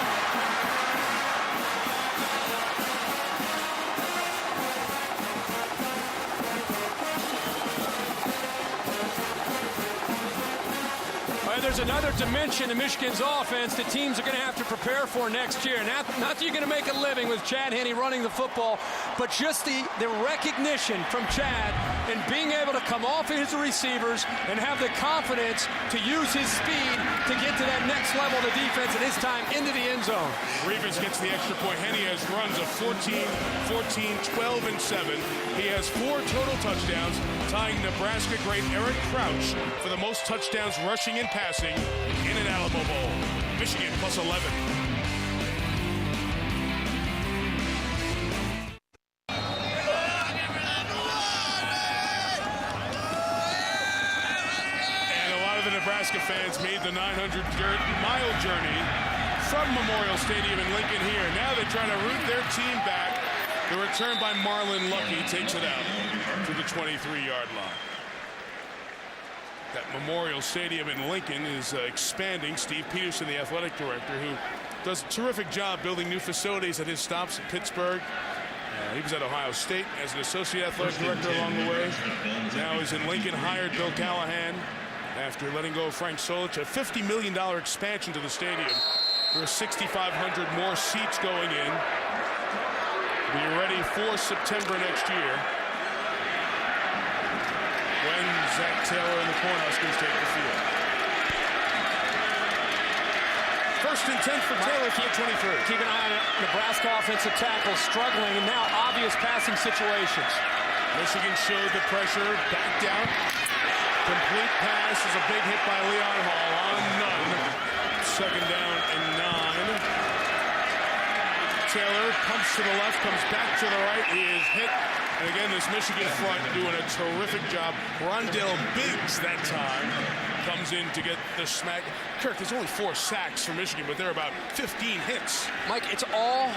There's another dimension in Michigan's offense that teams are going to have to prepare for next year. Not that you're going to make a living with Chad Henne running the football, but just the recognition from Chad and being able to come off of his receivers and have the confidence to use his speed to get to that next level of the defense, and this time into the end zone. Reeves gets the extra point. Henne has runs of 14, 12, and 7. He has 4 total touchdowns, tying Nebraska great Eric Crouch for the most touchdowns rushing and passing in an Alamo Bowl. Michigan plus 11. And a lot of the Nebraska fans made the 900-mile journey from Memorial Stadium in Lincoln here. Now they're trying to root their team back. The return by Marlon Lucky takes it out to the 23-yard line. That Memorial Stadium in Lincoln is expanding. Steve Peterson, the athletic director, who does a terrific job building new facilities at his stops in Pittsburgh. He was at Ohio State as an associate athletic director along the way. Now he's in Lincoln, hired Bill Callahan after letting go of Frank Solich. A $50 million expansion to the stadium. There are 6,500 more seats going in. Be ready for September next year, when Zach Taylor and the Cornhuskers take the field. 1st and 10 for Taylor for the 23. Keep an eye on it. Nebraska offensive tackle struggling, and now obvious passing situations. Michigan showed the pressure, back down. Complete pass is a big hit by Leon Hall on none. 2nd down and 9. Taylor pumps to the left, comes back to the right. He is hit. And again, this Michigan front doing a terrific job. Rondell Biggs that time comes in to get the smack. Kirk, there's only 4 sacks for Michigan, but there are about 15 hits. Mike, it's all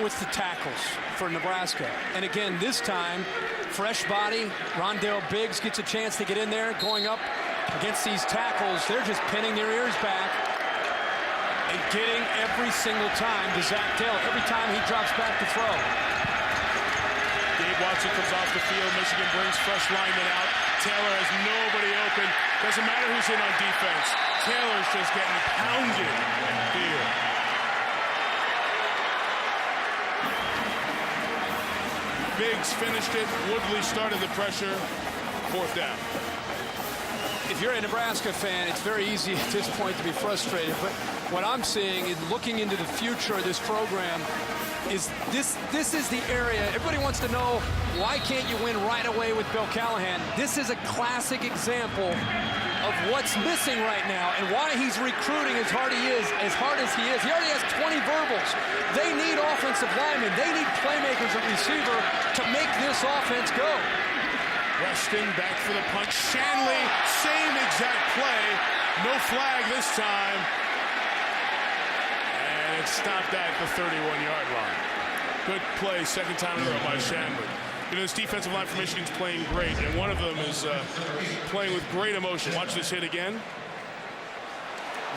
with the tackles for Nebraska. And again, this time, fresh body. Rondell Biggs gets a chance to get in there, going up against these tackles. They're just pinning their ears back and getting every single time to Zach Taylor. Every time he drops back to throw. Gabe Watson comes off the field. Michigan brings fresh linemen out. Taylor has nobody open. Doesn't matter who's in on defense. Taylor's just getting pounded here. Biggs finished it. Woodley started the pressure. 4th down. If you're a Nebraska fan, it's very easy at this point to be frustrated. But what I'm seeing is looking into the future of this program is this is the area. Everybody wants to know, why can't you win right away with Bill Callahan? This is a classic example of what's missing right now and why he's recruiting as hard as he is. He already has 20 verbals. They need offensive linemen. They need playmakers at receiver to make this offense go. Weston back for the punch. Shanley, same exact play. No flag this time. And it's stopped at the 31-yard line. Good play, 2nd time in a row by Shanley. You know, this defensive line for Michigan's playing great, and one of them is playing with great emotion. Watch this hit again.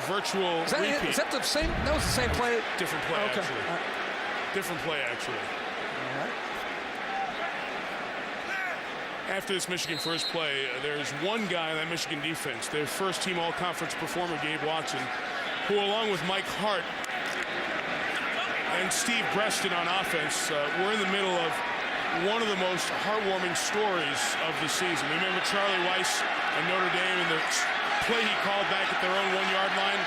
Virtual repeat. Is that the same? That was the same play? Different play, okay. Actually. Different play, actually. All right. After this Michigan first play, there's one guy in that Michigan defense, their first-team all-conference performer, Gabe Watson, who, along with Mike Hart and Steve Breston on offense, were in the middle of one of the most heartwarming stories of the season. Remember Charlie Weiss and Notre Dame and the play he called back at their own 1-yard line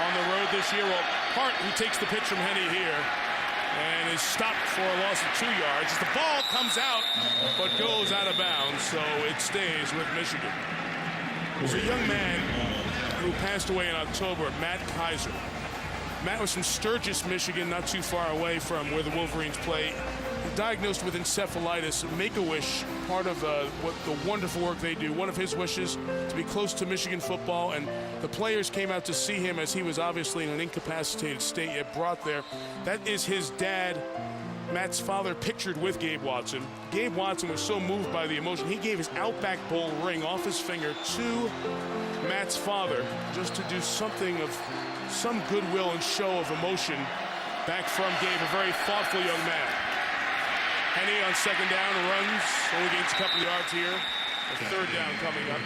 on the road this year? Well, Hart, who takes the pitch from Henne here, and is stopped for a loss of 2 yards. The ball comes out, but goes out of bounds, so it stays with Michigan. There's a young man who passed away in October, Matt Kaiser. Matt was from Sturgis, Michigan, not too far away from where the Wolverines play. He diagnosed with encephalitis. Make-A-Wish, part of what the wonderful work they do. One of his wishes to be close to Michigan football, and the players came out to see him as he was obviously in an incapacitated state yet brought there. That is his dad, Matt's father, pictured with Gabe Watson. Gabe Watson was so moved by the emotion, he gave his Outback Bowl ring off his finger to Matt's father just to do something of some goodwill and show of emotion back from Gabe, a very thoughtful young man. Henny on second down runs, only gains a couple yards here. A third down coming up.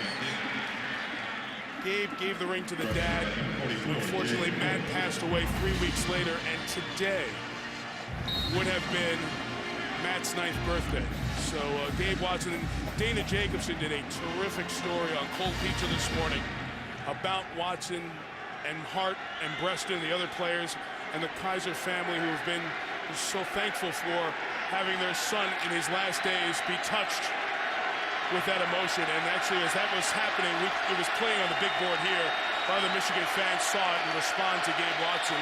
Gabe gave the ring to the dad. Unfortunately, Matt passed away 3 weeks later, and today would have been Matt's 9th birthday. So Gabe Watson and Dana Jacobson did a terrific story on Cold Pizza this morning about Watson and Hart and Breaston, the other players, and the Kaiser family who have been so thankful for having their son in his last days be touched with that emotion. And actually, as that was happening, it was playing on the big board here. A lot of the Michigan fans saw it and responded to Gabe Watson.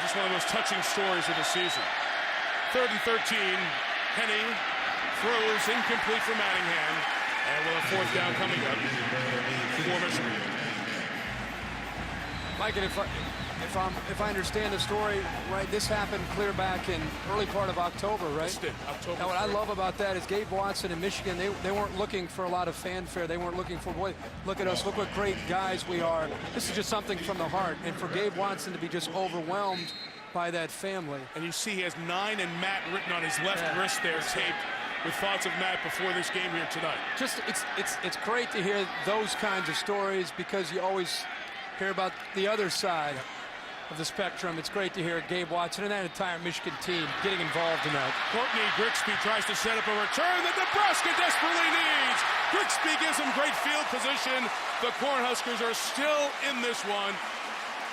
Just one of those touching stories of the season. 3rd and 13, Henny throws incomplete for Manningham, and we'll have 4th down coming up for Michigan. Mike, and if I understand the story right, this happened clear back in early part of October, right? Yes, it did. October. Now, what I love about that is Gabe Watson in Michigan, they weren't looking for a lot of fanfare. They weren't looking for, boy, look at us, look what great guys we are. This is just something from the heart. And for Gabe Watson to be just overwhelmed by that family. And you see he has 9 and Matt written on his left wrist there, taped with thoughts of Matt before this game here tonight. Just, it's great to hear those kinds of stories because you always hear about the other side of the spectrum. It's great to hear Gabe Watson and that entire Michigan team getting involved in that. Courtney Grigsby tries to set up a return that Nebraska desperately needs. Grigsby gives him great field position. The Cornhuskers are still in this one.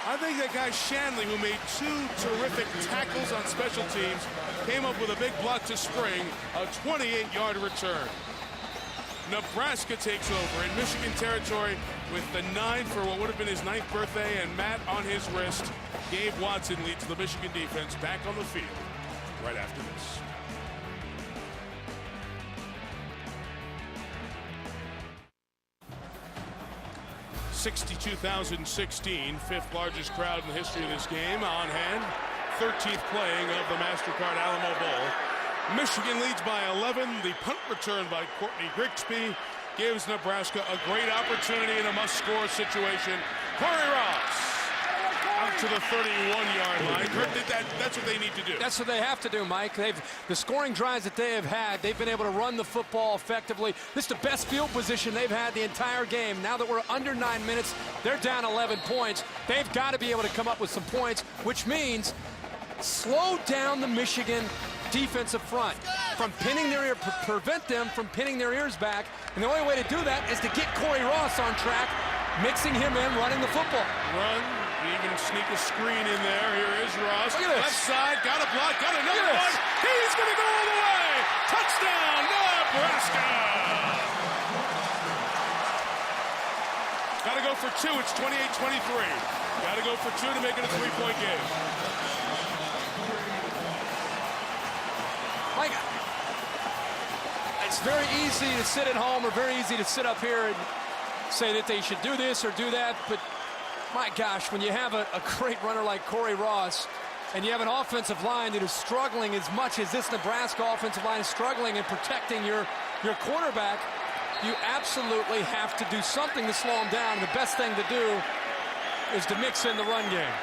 I think that guy Shanley, who made 2 terrific tackles on special teams, came up with a big block to spring, a 28-yard return. Nebraska takes over in Michigan territory with the 9 for what would have been his 9th birthday, and Matt on his wrist. Gabe Watson leads the Michigan defense back on the field right after this. $62,016, 5th largest crowd in the history of this game on hand. 13th playing of the MasterCard Alamo Bowl. Michigan leads by 11. The punt return by Courtney Grigsby gives Nebraska a great opportunity in a must-score situation. Corey Ross out to the 31-yard line. That's what they need to do. That's what they have to do, Mike. The scoring drives that they have had, they've been able to run the football effectively. This is the best field position they've had the entire game. Now that we're under 9 minutes, they're down 11 points. They've got to be able to come up with some points, which means slow down the Michigan defensive front from pinning their ear, prevent them from pinning their ears back. And the only way to do that is to get Corey Ross on track, mixing him in, running the football. Run, even sneak a screen in there. Here is Ross. Look at this. Left side, got a block, got another one. He's going to go all the way. Touchdown, Nebraska. Got to go for 2. It's 28-23. Got to go for 2 to make it a 3-point game. Mike, it's very easy to sit at home or very easy to sit up here and say that they should do this or do that, but my gosh, when you have a great runner like Corey Ross and you have an offensive line that is struggling as much as this Nebraska offensive line is struggling in protecting your quarterback, you absolutely have to do something to slow him down. The best thing to do is to mix in the run game.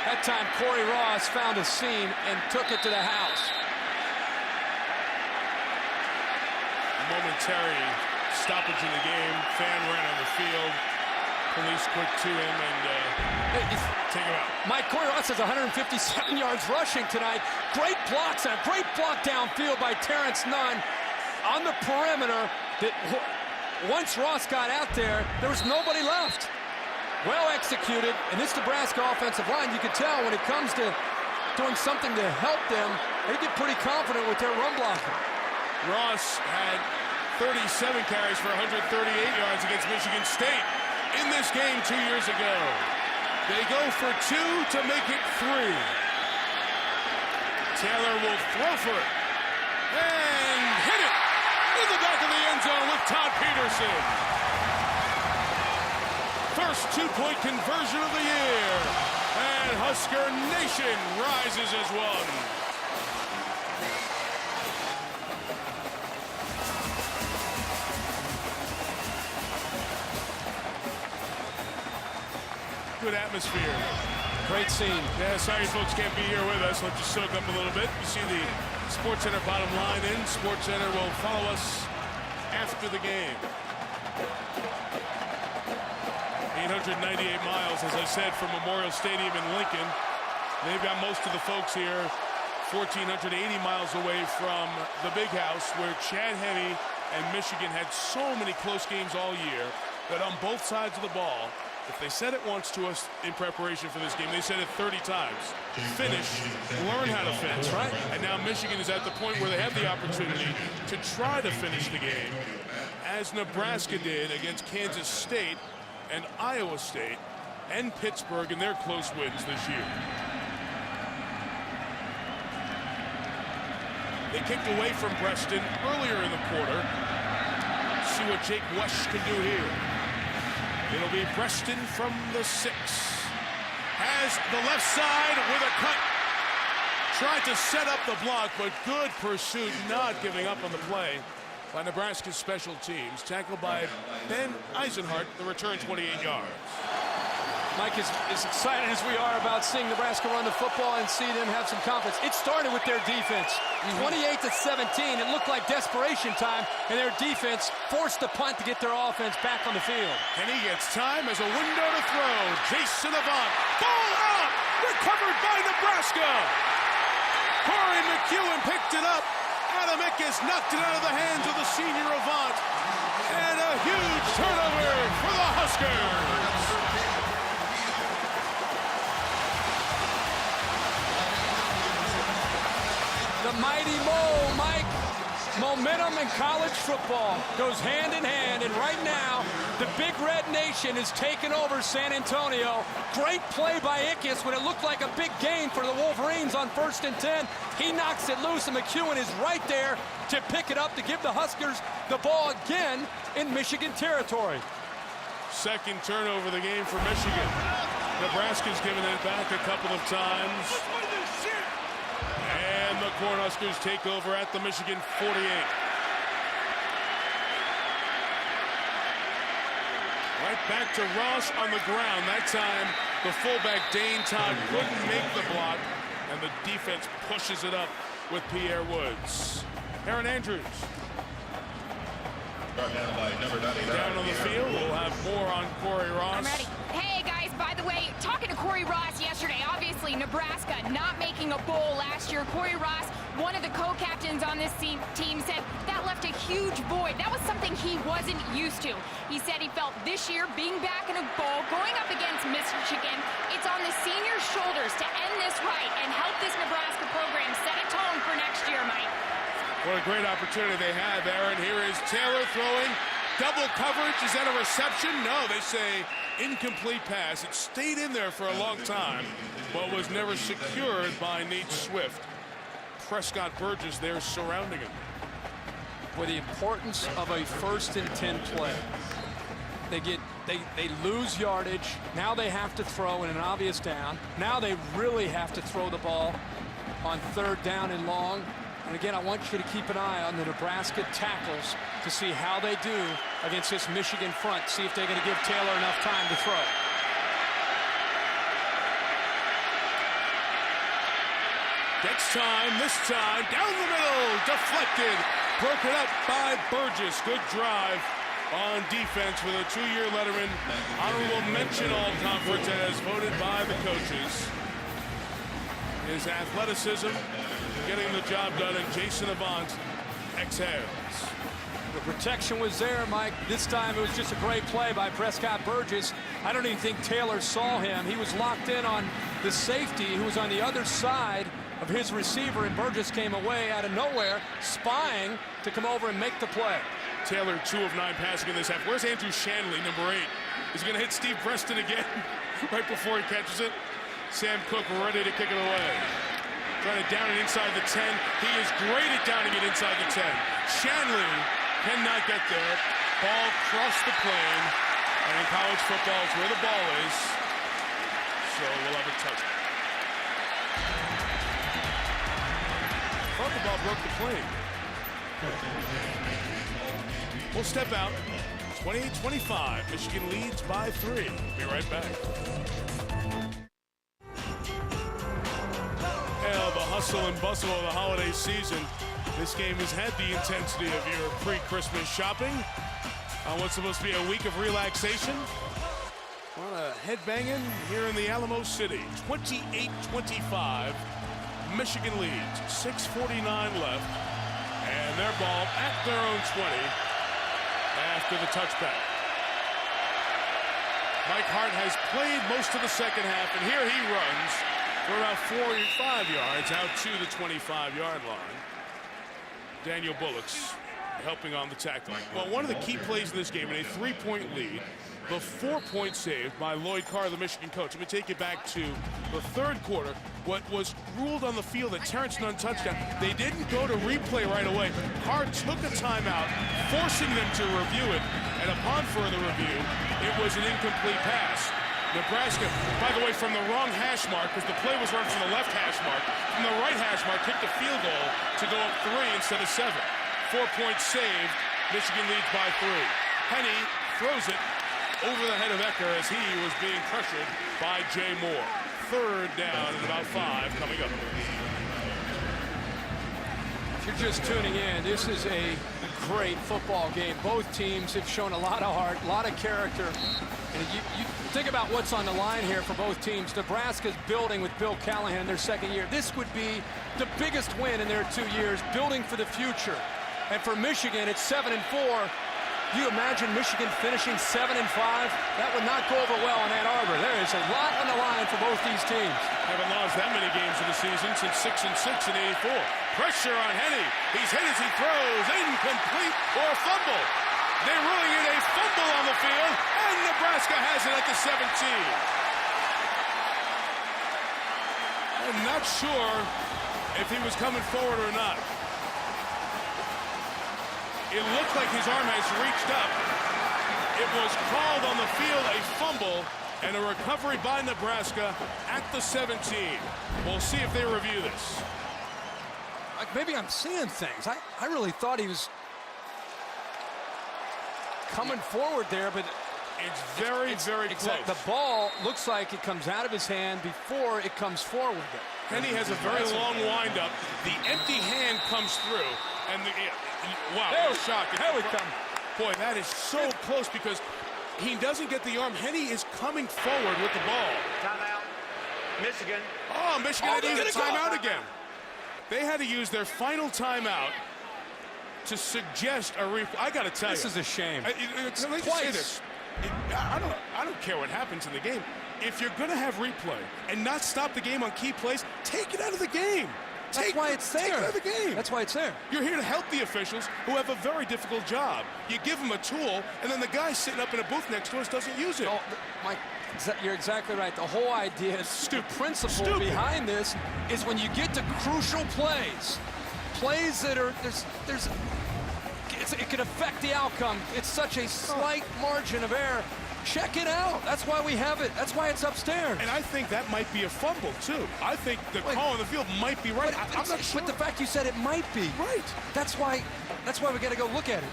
That time, Corey Ross found a seam and took it to the house. Momentary stoppage in the game. Fan ran on the field. Police quick to him and take him out. Mike, Corey Ross has 157 yards rushing tonight. Great blocks and a great block downfield by Terrence Nunn on the perimeter. That once Ross got out there was nobody left. Well executed, and this Nebraska offensive line, you can tell when it comes to doing something to help them, they get pretty confident with their run blocking. Ross had 37 carries for 138 yards against Michigan State in this game 2 years ago. They go for 2 to make it 3. Taylor will throw for it. And hit it in the back of the end zone with Todd Peterson. First two-point conversion of the year. And Husker Nation rises as one. Good atmosphere. Great scene. Yeah, sorry folks can't be here with us. Let's just soak up a little bit. You see the SportsCenter bottom line in. SportsCenter will follow us after the game. 898 miles, as I said, from Memorial Stadium in Lincoln. They've got most of the folks here 1,480 miles away from the Big House, where Chad Henne and Michigan had so many close games all year that on both sides of the ball, if they said it once to us in preparation for this game, they said it 30 times. Finish, learn how to finish. Right. And now Michigan is at the point where they have the opportunity to try to finish the game, as Nebraska did against Kansas State and Iowa State and Pittsburgh in their close wins this year. They kicked away from Preston earlier in the quarter. See what Jake Wesh can do here. It'll be Preston from the 6. Has the left side with a cut. Tried to set up the block, but good pursuit, not giving up on the play by Nebraska's special teams. Tackled by Ben Eisenhart, the return 28 yards. Mike, as excited as we are about seeing Nebraska run the football and see them have some confidence, it started with their defense. 28-17, it looked like desperation time, and their defense forced the punt to get their offense back on the field. And he gets time as a window to throw. Jason Avant, ball out, recovered by Nebraska. Corey McEwen picked it up. Adam Ickes knocked it out of the hands of the senior Avant. And a huge turnover for the Huskers. The mighty Mole, Mike. Momentum in college football goes hand in hand, and right now, the Big Red Nation is taking over San Antonio. Great play by Ickes when it looked like a big gain for the Wolverines on 1st and 10. He knocks it loose, and McEwen is right there to pick it up to give the Huskers the ball again in Michigan territory. Second turnover of the game for Michigan. Nebraska's given it back a couple of times. And the Cornhuskers take over at the Michigan 48. Right back to Ross on the ground. That time, the fullback Dane Todd couldn't make the block, and the defense pushes it up with Pierre Woods. Aaron Andrews. Down on the field, we'll have more on Corey Ross. I'm ready. Hey, guys, by the way, talking to Corey Ross yesterday, obviously Nebraska not making a bowl last year. Corey Ross, one of the co-captains on this team, said that left a huge void. That was something he wasn't used to. He said he felt this year being back in a bowl, going up against Michigan, it's on the seniors' shoulders to end this right and help this Nebraska program set a tone for next year, Mike. What a great opportunity they have, Aaron. Here is Taylor throwing. Double coverage. Is that a reception? No, they say incomplete pass. It stayed in there for a long time, but was never secured by Nate Swift. Prescott Burgess there surrounding him. For the importance of a 1st and 10 play. They lose yardage. Now they have to throw in an obvious down. Now they really have to throw the ball on 3rd down and long. And again, I want you to keep an eye on the Nebraska tackles to see how they do against this Michigan front. See if they're going to give Taylor enough time to throw. Gets time, this time, down the middle, deflected. Broken up by Burgess. Good drive on defense with a 2-year letterman. Honorable mention all conference as voted by the coaches. His athleticism, getting the job done, and Jason Avant exhales. The protection was there, Mike. This time it was just a great play by Prescott Burgess. I don't even think Taylor saw him. He was locked in on the safety who was on the other side of his receiver, and Burgess came away out of nowhere, spying to come over and make the play. Taylor 2 of 9 passing in this half. Where's Andrew Shanley, number 8? Is he going to hit Steve Preston again right before he catches it? Sam Cook ready to kick it away. trying to down it inside the 10. He is great at downing it inside the 10. Shanley cannot get there. Ball crossed the plane. And in college football, it's where the ball is. So we'll have a touchdown. Thought the ball broke the plane. We'll step out. 28-25. Michigan leads by 3. Be right back. Well, the hustle and bustle of the holiday season. This game has had the intensity of your pre-Christmas shopping. On what's supposed to be a week of relaxation. Well, headbanging here in the Alamo City. 28-25. Michigan leads. 6:49 left. And their ball at their own 20 after the touchback. Mike Hart has played most of the second half, and here he runs for about 4-5 yards out to the 25-yard line. Daniel Bullock's helping on the tackle. Well, one of the key plays in this game, in a 3-point lead, the 4-point save by Lloyd Carr, the Michigan coach. Let me take you back to the third quarter. What was ruled on the field, a Terrence Nunn touchdown. They didn't go to replay right away. Carr took a timeout, forcing them to review it. And upon further review, it was an incomplete pass. Nebraska, by the way, from the wrong hash mark, because the play was run from the left hash mark, from the right hash mark, kicked the field goal to go up 3 instead of 7. 4-point saved. Michigan leads by 3. Henne throws it over the head of Ecker as he was being pressured by Jay Moore. Third down and about 5 coming up. If you're just tuning in, this is a great football game. Both teams have shown a lot of heart, a lot of character. And you think about what's on the line here for both teams. Nebraska's building with Bill Callahan in their second year. This would be the biggest win in their 2 years, building for the future. And for Michigan, it's 7-4. Do you imagine Michigan finishing 7-5? That would not go over well in Ann Arbor. There is a lot on the line for both these teams. Haven't lost that many games in the season since 6-6 in '84. Pressure on Henne. He's hit as he throws. Incomplete or a fumble. They're ruling it a fumble on the field, and Nebraska has it at the 17. I'm not sure if he was coming forward or not. It looked like his arm has reached up. It was called on the field a fumble and a recovery by Nebraska at the 17. We'll see if they review this. Like, maybe I'm seeing things. I really thought he was coming forward there, but it's very close. The ball looks like it comes out of his hand before it comes forward. Henne has a very long windup. The empty hand comes through, and wow, shock. Here we come. Boy, that is so close because he doesn't get the arm. Henne is coming forward with the ball. Timeout. Michigan. Oh, Michigan had to use a timeout again. They had to use their final timeout to suggest a replay. I got to tell you, this is a shame. Twice. I don't care what happens in the game. If you're going to have replay and not stop the game on key plays, take it out of the game. That's why it's there. Take it out of the game. That's why it's there. You're here to help the officials who have a very difficult job. You give them a tool, and then the guy sitting up in a booth next to us doesn't use it. Oh, Mike, you're exactly right. The whole idea is Stupid. The principle behind this is when you get to crucial plays that are it can affect the outcome. It's such a slight margin of error. Check it out. That's why we have it. That's why it's upstairs. And I think that might be a fumble, too. I think the call on the field might be right. I'm not sure. But the fact you said it might be. Right. That's why we got to go look at it.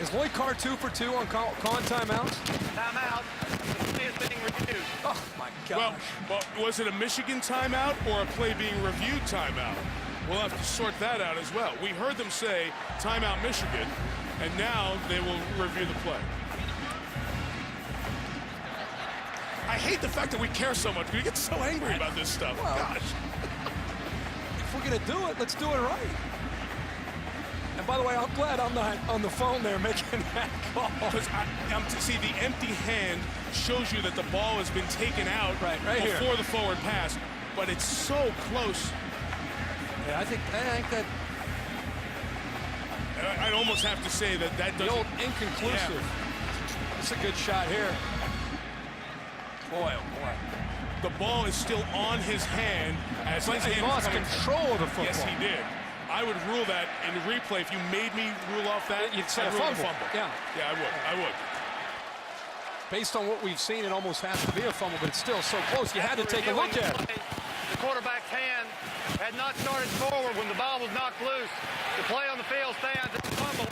Is Lloyd Carr 2 for 2 on calling timeouts? Timeout. The play is being reviewed. Oh, my gosh. Well, was it a Michigan timeout or a play being reviewed timeout? We'll have to sort that out as well. We heard them say timeout Michigan, and now they will review the play. I hate the fact that we care so much. We get so angry about this stuff. Well, gosh. If we're going to do it, let's do it right. And by the way, I'm glad I'm not on the phone there making that call. Because see, the empty hand shows you that the ball has been taken out right before here. the forward pass, but it's so close. Yeah, I think that I'd almost have to say that doesn't. the old inconclusive. Yeah. It's a good shot here. Boy, oh boy. the ball is still on his hand. As his He hand lost control of the football. Yes, he did. I would rule that in replay. If you made me rule off that, You'd say I'd a rule fumble. the fumble. Yeah. I would. Based on what we've seen, it almost has to be a fumble, but it's still so close. You had to take a look at it. The quarterback's hand had not started forward when the ball was knocked loose. The play on the field stands. It's a fumble.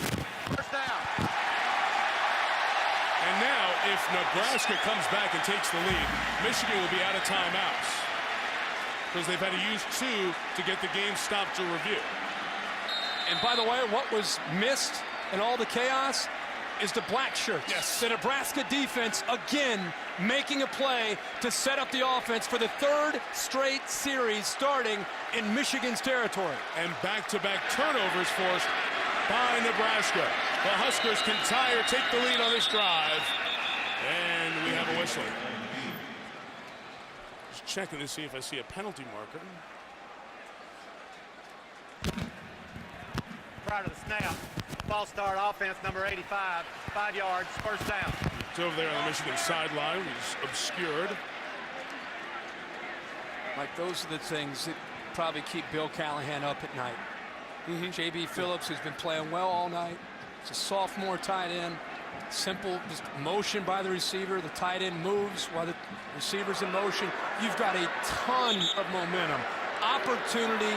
First down. And now, if Nebraska comes back and takes the lead, Michigan will be out of timeouts because they've had to use 2 to get the game stopped to review. And by the way, what was missed in all the chaos is the black shirts. Yes. The Nebraska defense, again, making a play to set up the offense for the 3rd straight series starting in Michigan's territory. And back-to-back turnovers forced by Nebraska. The Huskers can tie or take the lead on this drive. And we have a whistle. Just checking to see if I see a penalty marker. Prior to the snap, false start offense, number 85, 5 yards, first down. It's over there on the Michigan sideline. He's obscured. Like, those are the things that probably keep Bill Callahan up at night. J.B. Phillips, who's been playing well all night. It's a sophomore tight end. Simple, just motion by the receiver. The tight end moves while the receiver's in motion. You've got a ton of momentum. Opportunity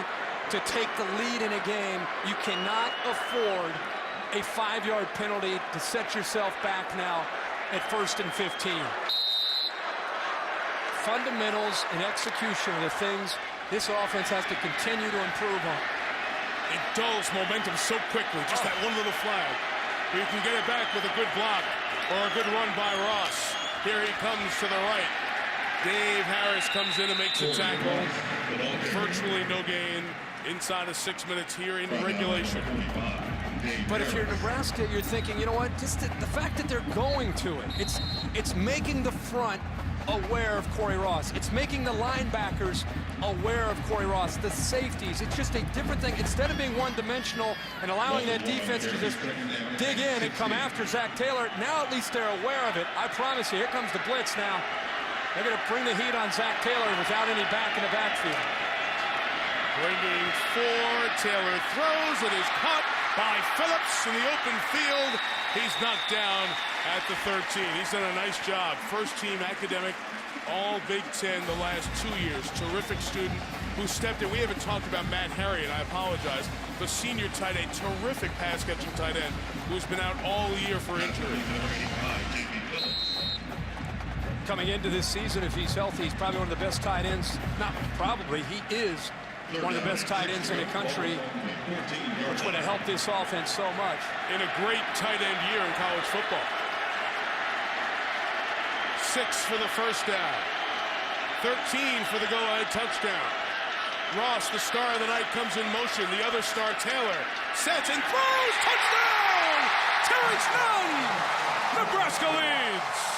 to take the lead in a game. You cannot afford a 5-yard penalty to set yourself back now at 1st and 15. Fundamentals and execution are the things this offense has to continue to improve on. It dulls momentum so quickly, just that one little flag. But you can get it back with a good block or a good run by Ross. Here he comes to the right. Dave Harris comes in and makes a tackle. Virtually no gain inside of 6 minutes here in regulation. But if you're Nebraska, you're thinking, you know what, just the fact that they're going to it, it's making the front aware of Corey Ross. It's making the linebackers aware of Corey Ross, the safeties. It's just a different thing. Instead of being one-dimensional and allowing that defense to just dig in and come after Zach Taylor, now at least they're aware of it. I promise you, here comes the blitz now. They're going to bring the heat on Zach Taylor without any back in the backfield. Bringing 4, Taylor throws, it is caught by Phillips in the open field. He's knocked down at the 13. He's done a nice job. First team academic, all Big Ten the last 2 years. Terrific student who stepped in. We haven't talked about Matt Harriet, I apologize. The senior tight end, terrific pass-catching tight end who's been out all year for injury. Coming into this season, if he's healthy, he's probably one of the best tight ends. Not probably, he is one of the best tight ends in the country, which would have helped this offense so much. In a great tight end year in college football. 6 for the first down. 13 for the go-ahead touchdown. Ross, the star of the night, comes in motion. The other star, Taylor, sets and throws. Touchdown! Terrence Nunn! Nebraska leads.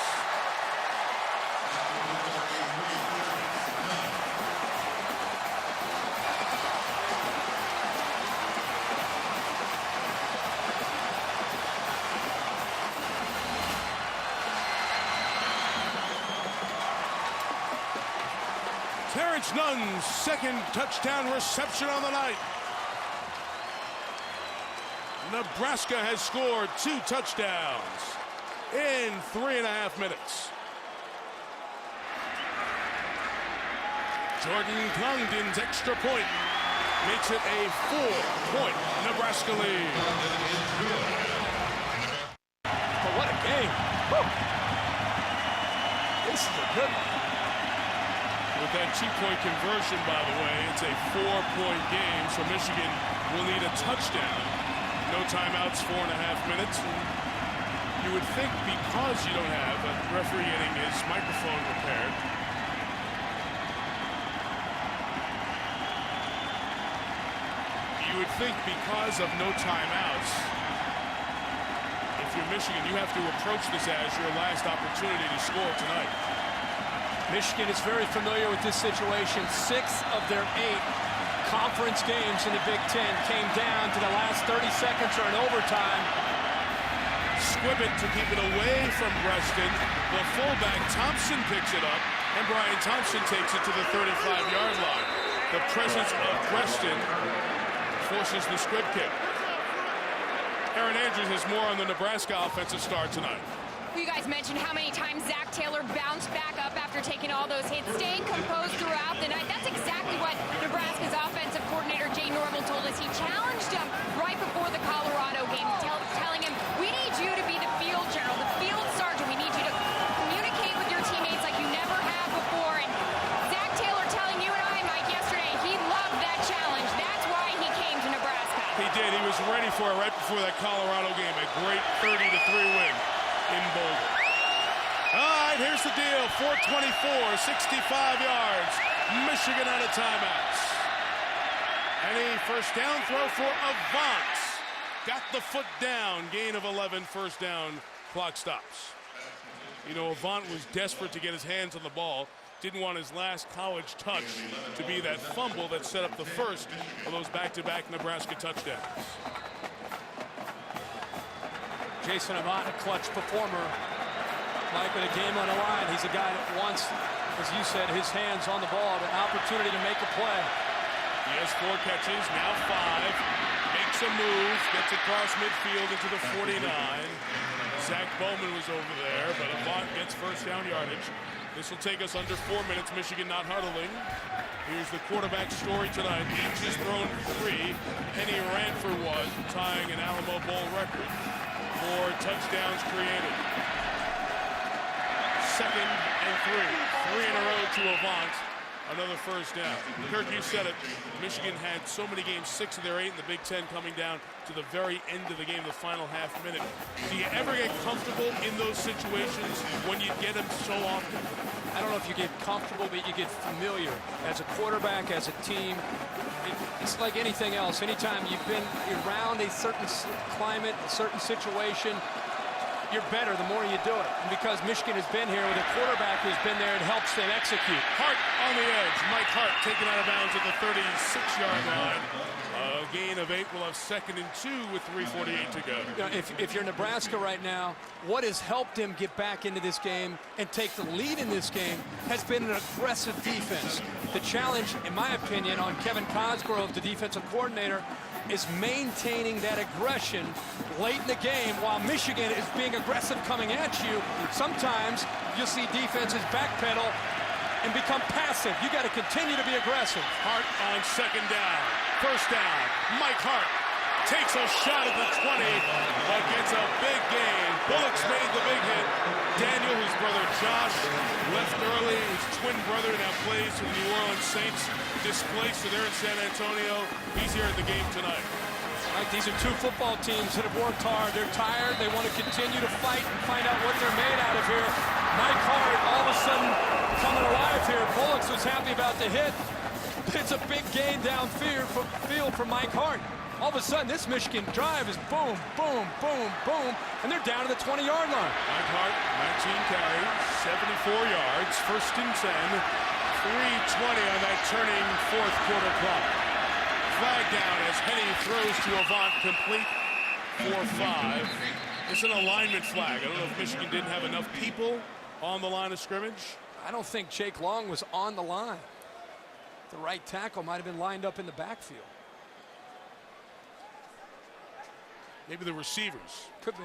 Terrence Nunn's second touchdown reception on the night. Nebraska has scored 2 touchdowns in 3.5 minutes. Jordan Condon's extra point makes it a 4-point Nebraska lead. But what a game. Woo. This is a good one. With that 2-point conversion, by the way, it's a 4-point game, so Michigan will need a touchdown. No timeouts, 4.5 minutes. You would think because you don't have a referee getting his microphone repaired, you would think because of no timeouts, if you're Michigan, you have to approach this as your last opportunity to score tonight. Michigan is very familiar with this situation. 6 of their 8 conference games in the Big Ten came down to the last 30 seconds or in overtime. Squibbit to keep it away from Preston. The fullback, Thompson, picks it up, And Brian Thompson takes it to the 35-yard line. The presence of Preston forces the squib kick. Aaron Andrews has more on the Nebraska offensive star tonight. You guys mentioned how many times Zach Taylor bounced back up after taking all those hits, staying composed throughout the night. That's exactly what Nebraska's offensive coordinator, Jay Norvell, told us. He challenged him right before the Colorado game, telling him, we need you to be the field general, the field sergeant. We need you to communicate with your teammates like you never have before. And Zach Taylor telling you and I, Mike, yesterday, he loved that challenge. That's why he came to Nebraska. He did. He was ready for it right before that Colorado game. A great 30-3 win in Boulder. All right, here's the deal. 4:24, 65 yards. Michigan out of timeouts. And a first down throw for Avant. Got the foot down. Gain of 11, first down. Clock stops. You know, Avant was desperate to get his hands on the ball. Didn't want his last college touch to be that fumble that set up the first of those back-to-back Nebraska touchdowns. Jason Avant, a clutch performer. Mike, with a game on the line, he's a guy that wants, as you said, his hands on the ball, an opportunity to make a play. He has 4 catches, now 5. Makes a move, gets across midfield into the 49. Zach Bowman was over there, but Avant gets first down yardage. This will take us under 4 minutes. Michigan not huddling. Here's the quarterback story tonight. Each has thrown 3. Henny Ranford was tying an Alamo Bowl record for touchdowns created. 2nd and 3. 3 in a row to Avant. Another first down. Kirk, you said it. Michigan had so many games, 6 of their 8 in the Big Ten, coming down to the very end of the game, the final half minute. Do you ever get comfortable in those situations when you get them so often? I don't know if you get comfortable, but you get familiar. As a quarterback, as a team, it's like anything else. Anytime you've been around a certain climate, a certain situation, you're better the more you do it. And because Michigan has been here with a quarterback who's been there, it helps them execute. Hart on the edge. Mike Hart taken out of bounds at the 36-yard line. A gain of 8 will have 2nd and 2 with 3:48 to go. You know, if you're Nebraska right now, what has helped him get back into this game and take the lead in this game has been an aggressive defense. The challenge, in my opinion, on Kevin Cosgrove, the defensive coordinator, is maintaining that aggression late in the game while Michigan is being aggressive coming at you. Sometimes you'll see defenses backpedal and become passive. You got to continue to be aggressive. Hart on 2nd down. First down. Mike Hart takes a shot at the 20, but gets a big gain. Bullock's made the big hit. Daniel, his brother Josh, left early. His twin brother now plays for the New Orleans Saints. Displaced, so they're in San Antonio. He's here at the game tonight. Right, these are 2 football teams that have worked hard. They're tired. They want to continue to fight and find out what they're made out of here. Mike Hart all of a sudden coming alive here. Bullocks was happy about the hit. It's a big gain downfield for Mike Hart. All of a sudden, this Michigan drive is boom, boom, boom, boom, and they're down to the 20-yard line. Mike Hart, 19 carries, 74 yards, 1st and 10, 3:20 on that turning 4th quarter clock. Flag down as Henny throws to Avant, complete for 5. It's an alignment flag. I don't know if Michigan didn't have enough people on the line of scrimmage. I don't think Jake Long was on the line. The right tackle might have been lined up in the backfield. Maybe the receivers. Could be.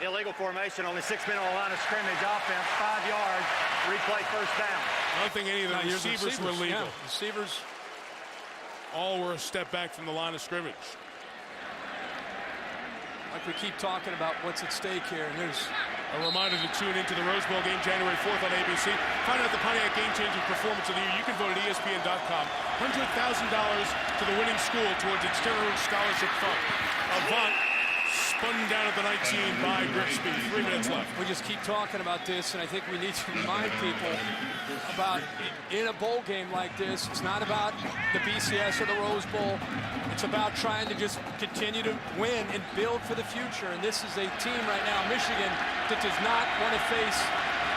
Illegal formation, only 6 men on the line of scrimmage. Offense, 5 yards. Replay first down. I don't think any of the receivers were legal. Yeah, receivers all were a step back from the line of scrimmage. Like we keep talking about what's at stake here, and there's a reminder to tune into the Rose Bowl game January 4th on ABC. Find out the Pontiac game-changing performance of the year. You can vote at ESPN.com. $100,000 to the winning school towards its Terror Scholarship Fund. Avant spun down at the 19 by Grigsby. 3 minutes left. We just keep talking about this, and I think we need to remind people about in a bowl game like this, it's not about the BCS or the Rose Bowl. It's about trying to just continue to win and build for the future. And this is a team right now, Michigan, that does not want to face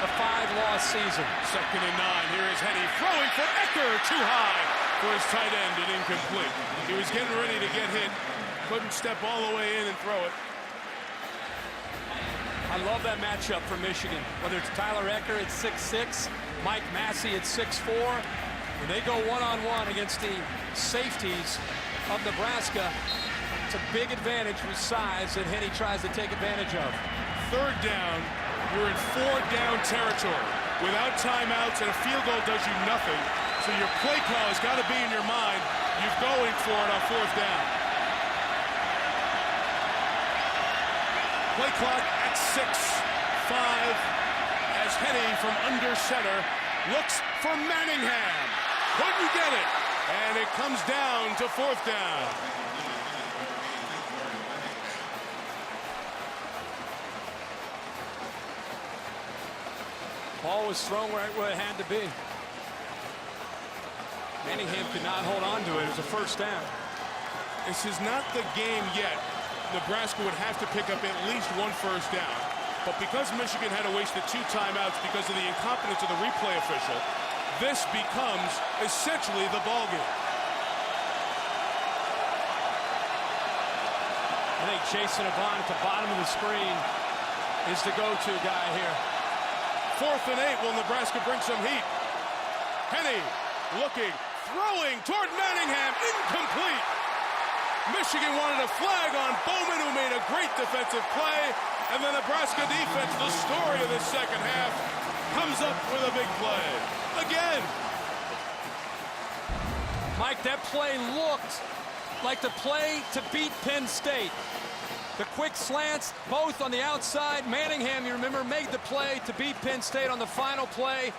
a 5-loss season. 2nd and 9. Here is Henny throwing for Ecker. Too high for his tight end and incomplete. He was getting ready to get hit. Couldn't step all the way in and throw it. I love that matchup for Michigan. Whether it's Tyler Ecker at 6'6", Mike Massey at 6'4", when they go one-on-one against the safeties of Nebraska, it's a big advantage with size that Henne tries to take advantage of. Third down, you're in 4-down territory. Without timeouts, and a field goal does you nothing. So your play call has got to be in your mind. You're going for it on 4th down. Play clock at 6:05 as Henne from under center looks for Manningham. Couldn't get it, and it comes down to 4th down. Ball was thrown right where it had to be. Manningham could not hold on to it. It was a 1st down. This is not the game yet. Nebraska would have to pick up at least 1 first down. But because Michigan had to waste the 2 timeouts because of the incompetence of the replay official, this becomes essentially the ball game. I think Jason Avant at the bottom of the screen is the go-to guy here. 4th and 8. Will Nebraska bring some heat? Henne looking, throwing toward Manningham, incomplete. Michigan wanted a flag on Bowman, who made a great defensive play, and the Nebraska defense, the story of the second half, comes up with a big play. Again. Mike, that play looked like the play to beat Penn State. The quick slants, both on the outside. Manningham, you remember, made the play to beat Penn State on the final play.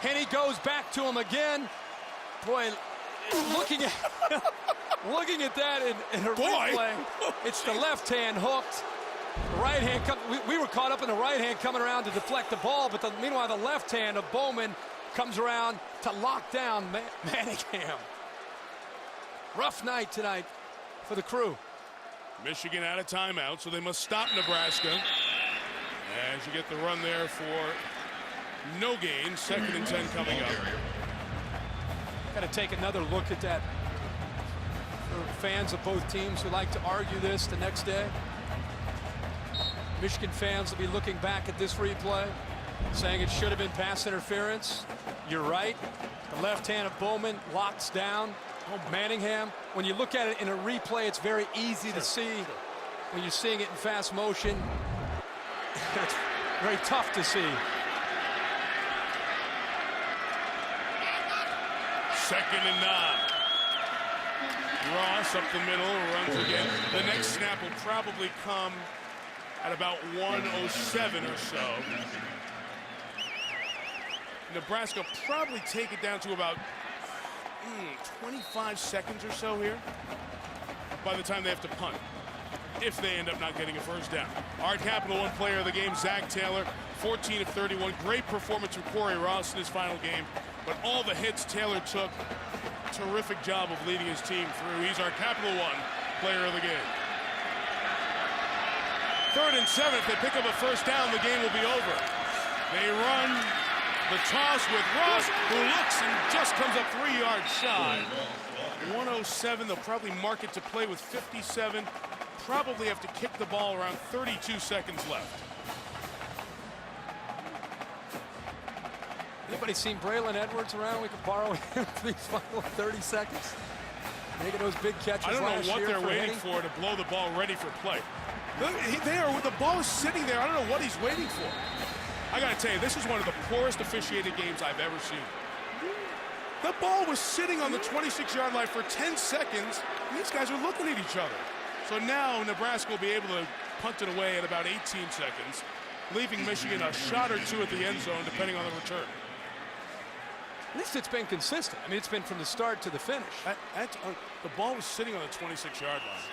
Henne goes back to him again. Boy, looking at that in a replay, it's the left hand hooked. The right hand, we were caught up in the right hand coming around to deflect the ball, but meanwhile the left hand of Bowman comes around to lock down Manningham. Rough night tonight for the Crew. Michigan out of timeout, so they must stop Nebraska. As you get the run there for no gain, 2nd and 10 coming up. Got to take another look at that for fans of both teams who like to argue this the next day. Michigan fans will be looking back at this replay, saying it should have been pass interference. You're right. The left hand of Bowman locks down Manningham. When you look at it in a replay, it's very easy to see. When you're seeing it in fast motion, it's very tough to see. 2nd and 9. Ross up the middle, runs again. The next snap will probably come at about 1:07 or so. Nebraska probably take it down to about 25 seconds or so here by the time they have to punt, if they end up not getting a first down. Our Capital One player of the game, Zach Taylor, 14 of 31. Great performance from Corey Ross in his final game, but all the hits Taylor took, terrific job of leading his team through. He's our Capital One player of the game. 3rd and 7. If they pick up a first down, the game will be over. They run the toss with Ross, who looks and just comes up 3 yards shy. 1:07. They'll probably mark it to play with 57. Probably have to kick the ball around 32 seconds left. Anybody seen Braylon Edwards around? We could borrow him for these final 30 seconds. Making those big catches. I don't know what they're waiting for to blow the ball ready for play. The ball is sitting there. I don't know what he's waiting for. I got to tell you, this is one of the poorest officiated games I've ever seen. The ball was sitting on the 26-yard line for 10 seconds, and these guys are looking at each other. So now Nebraska will be able to punt it away at about 18 seconds, leaving Michigan a shot or two at the end zone, depending on the return. At least it's been consistent. I mean, it's been from the start to the finish. The ball was sitting on the 26-yard line.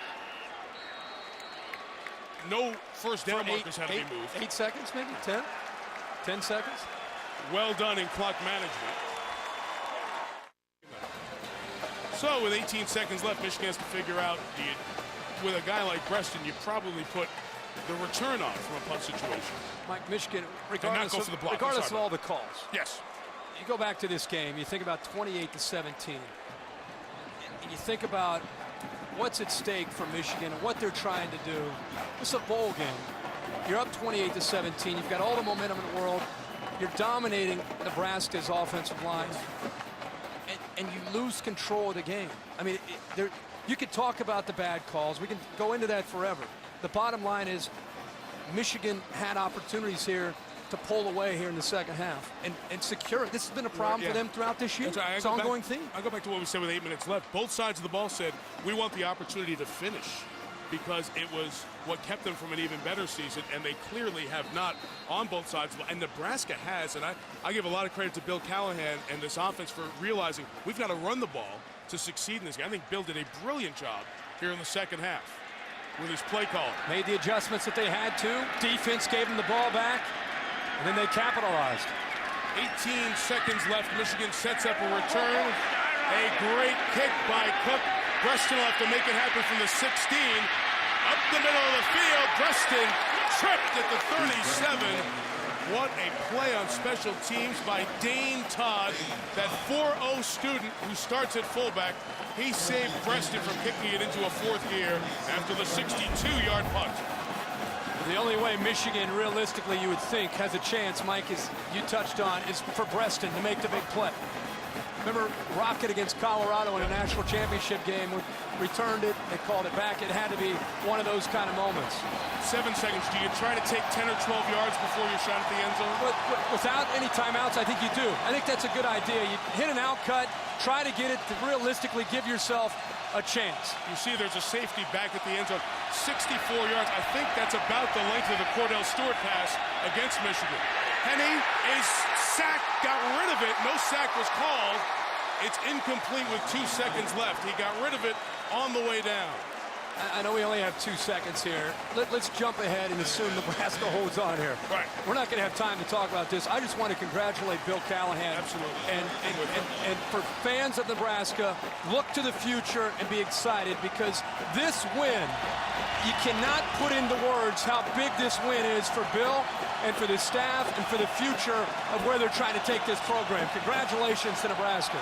No first down markers had to be moved. 8 seconds, maybe 10? 10 seconds? Well done in clock management. So with 18 seconds left, Michigan has to figure out, with a guy like Breaston, you probably put the return on from a punt situation. Mike, Michigan, regardless of all the calls. Yes. You go back to this game, you think about 28-17. And you think about what's at stake for Michigan and what they're trying to do. It's a bowl game. You're up 28-17. You've got all the momentum in the world. You're dominating Nebraska's offensive line, and you lose control of the game. I mean, you could talk about the bad calls. We can go into that forever. The bottom line is Michigan had opportunities here to pull away here in the second half and secure it. This has been a problem for them throughout this year. It's an ongoing theme. I'll go back to what we said with 8 minutes left. Both sides of the ball said, we want the opportunity to finish, because it was what kept them from an even better season, and they clearly have not on both sides. And Nebraska has, and I give a lot of credit to Bill Callahan and this offense for realizing we've got to run the ball to succeed in this game. I think Bill did a brilliant job here in the second half with his play call. Made the adjustments that they had to. Defense gave them the ball back, and then they capitalized. 18 seconds left. Michigan sets up a return. A great kick by Cook. Preston will have to make it happen from the 16. Up the middle of the field. Preston tripped at the 37. What a play on special teams by Dane Todd, that 4-0 student who starts at fullback. He saved Preston from kicking it into a fourth gear after the 62-yard punt. The only way Michigan, realistically, you would think, has a chance, Mike, as you touched on, is for Preston to make the big play. Remember Rocket against Colorado in a national championship game? Returned it, they called it back. It had to be one of those kind of moments. 7 seconds. Do you try to take 10 or 12 yards before you're shot at the end zone? Without any timeouts, I think you do. I think that's a good idea. You hit an out cut, try to get it to realistically give yourself a chance. You see there's a safety back at the end zone. 64 yards. I think that's about the length of the Cordell Stewart pass against Michigan. Henne is sacked, got rid of it. No sack was called. It's incomplete with 2 seconds left. He got rid of it on the way down. I know we only have 2 seconds here. Let's jump ahead and assume Nebraska holds on here. Right. We're not going to have time to talk about this. I just want to congratulate Bill Callahan. Absolutely. And for fans of Nebraska, look to the future and be excited, because this win, you cannot put into words how big this win is for Bill and for the staff and for the future of where they're trying to take this program. Congratulations to Nebraska.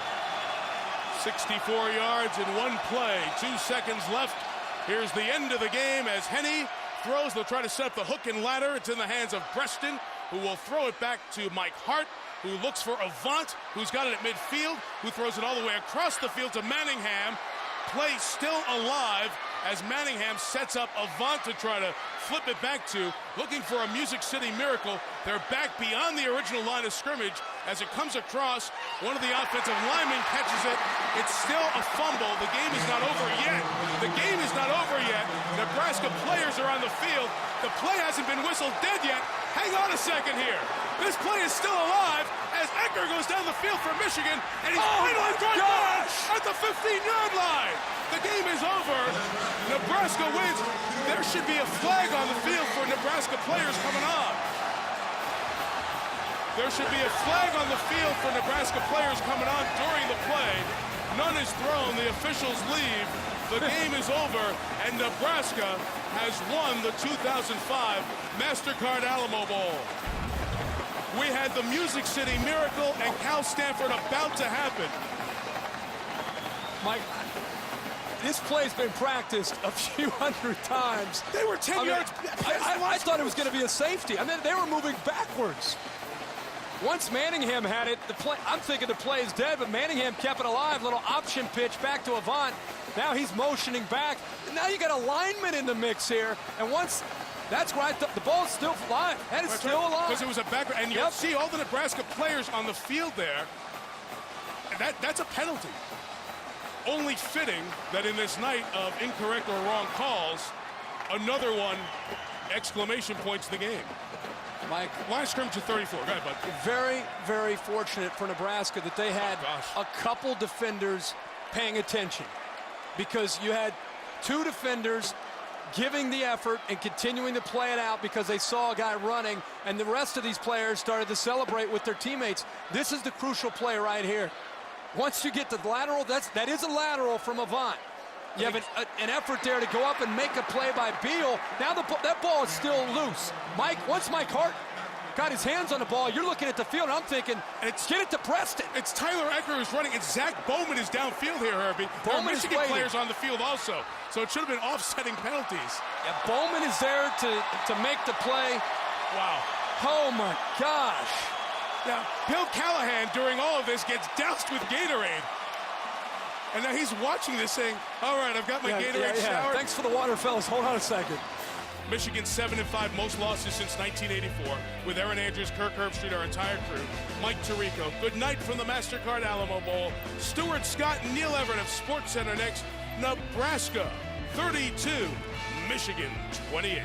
64 yards in one play. 2 seconds left. Here's the end of the game as Henne throws. They'll try to set up the hook and ladder. It's in the hands of Preston, who will throw it back to Mike Hart, who looks for Avant, who's got it at midfield, who throws it all the way across the field to Manningham. Play still alive as Manningham sets up Avant to try to flip it back to, looking for a Music City miracle. They're back beyond the original line of scrimmage as it comes across. One of the offensive linemen catches it. It's still a fumble. The game is not over yet. The game is not over yet. Nebraska players are on the field. The play hasn't been whistled dead yet. Hang on a second here. This play is still alive as Ecker goes down the field for Michigan, and he's finally going back at the 15-yard line. The game is over. Nebraska wins. There should be a flag on the field for Nebraska players coming on. There should be a flag on the field for Nebraska players coming on during the play. None is thrown. The officials leave. The game is over, and Nebraska has won the 2005 MasterCard Alamo Bowl. We had the Music City Miracle and Cal Stanford about to happen. Mike, this play's been practiced a few hundred times. They were 10 yards. I thought it was going to be a safety. I mean, they were moving backwards. Once Manningham had it, I'm thinking the play is dead, but Manningham kept it alive. Little option pitch back to Avant. Now he's motioning back. And now you got a lineman in the mix here. And once, that's where I thought the ball's still alive. And it's still alive. Because it was a back, and you'll see all the Nebraska players on the field there. That's a penalty. Only fitting that in this night of incorrect or wrong calls, another one, exclamation points the game. Mike, line of scrimmage to 34. Go ahead, bud. Very, very fortunate for Nebraska that they had a couple defenders paying attention, because you had 2 defenders giving the effort and continuing to play it out because they saw a guy running, and the rest of these players started to celebrate with their teammates. This is the crucial play right here. Once you get the lateral, that is a lateral from Avant. You have an effort there to go up and make a play by Beal. Now that ball is still loose. Once Mike Hart got his hands on the ball. You're looking at the field, and I'm thinking, get it to Preston. It's Tyler Ecker who's running, and Zach Bowman is downfield here, Herbie. Bowman is Michigan waiting. players on the field also, so it should have been offsetting penalties. Yeah, Bowman is there to make the play. Wow. Oh, my gosh. Now, Bill Callahan, during all of this, gets doused with Gatorade. And now he's watching this saying, all right, I've got my Gatorade shower. Thanks for the water, fellas. Hold on a second. Michigan 7-5, most losses since 1984. With Aaron Andrews, Kirk Herbstreit, our entire crew. Mike Tirico, good night from the MasterCard Alamo Bowl. Stuart Scott and Neil Everett of SportsCenter next. Nebraska 32, Michigan 28.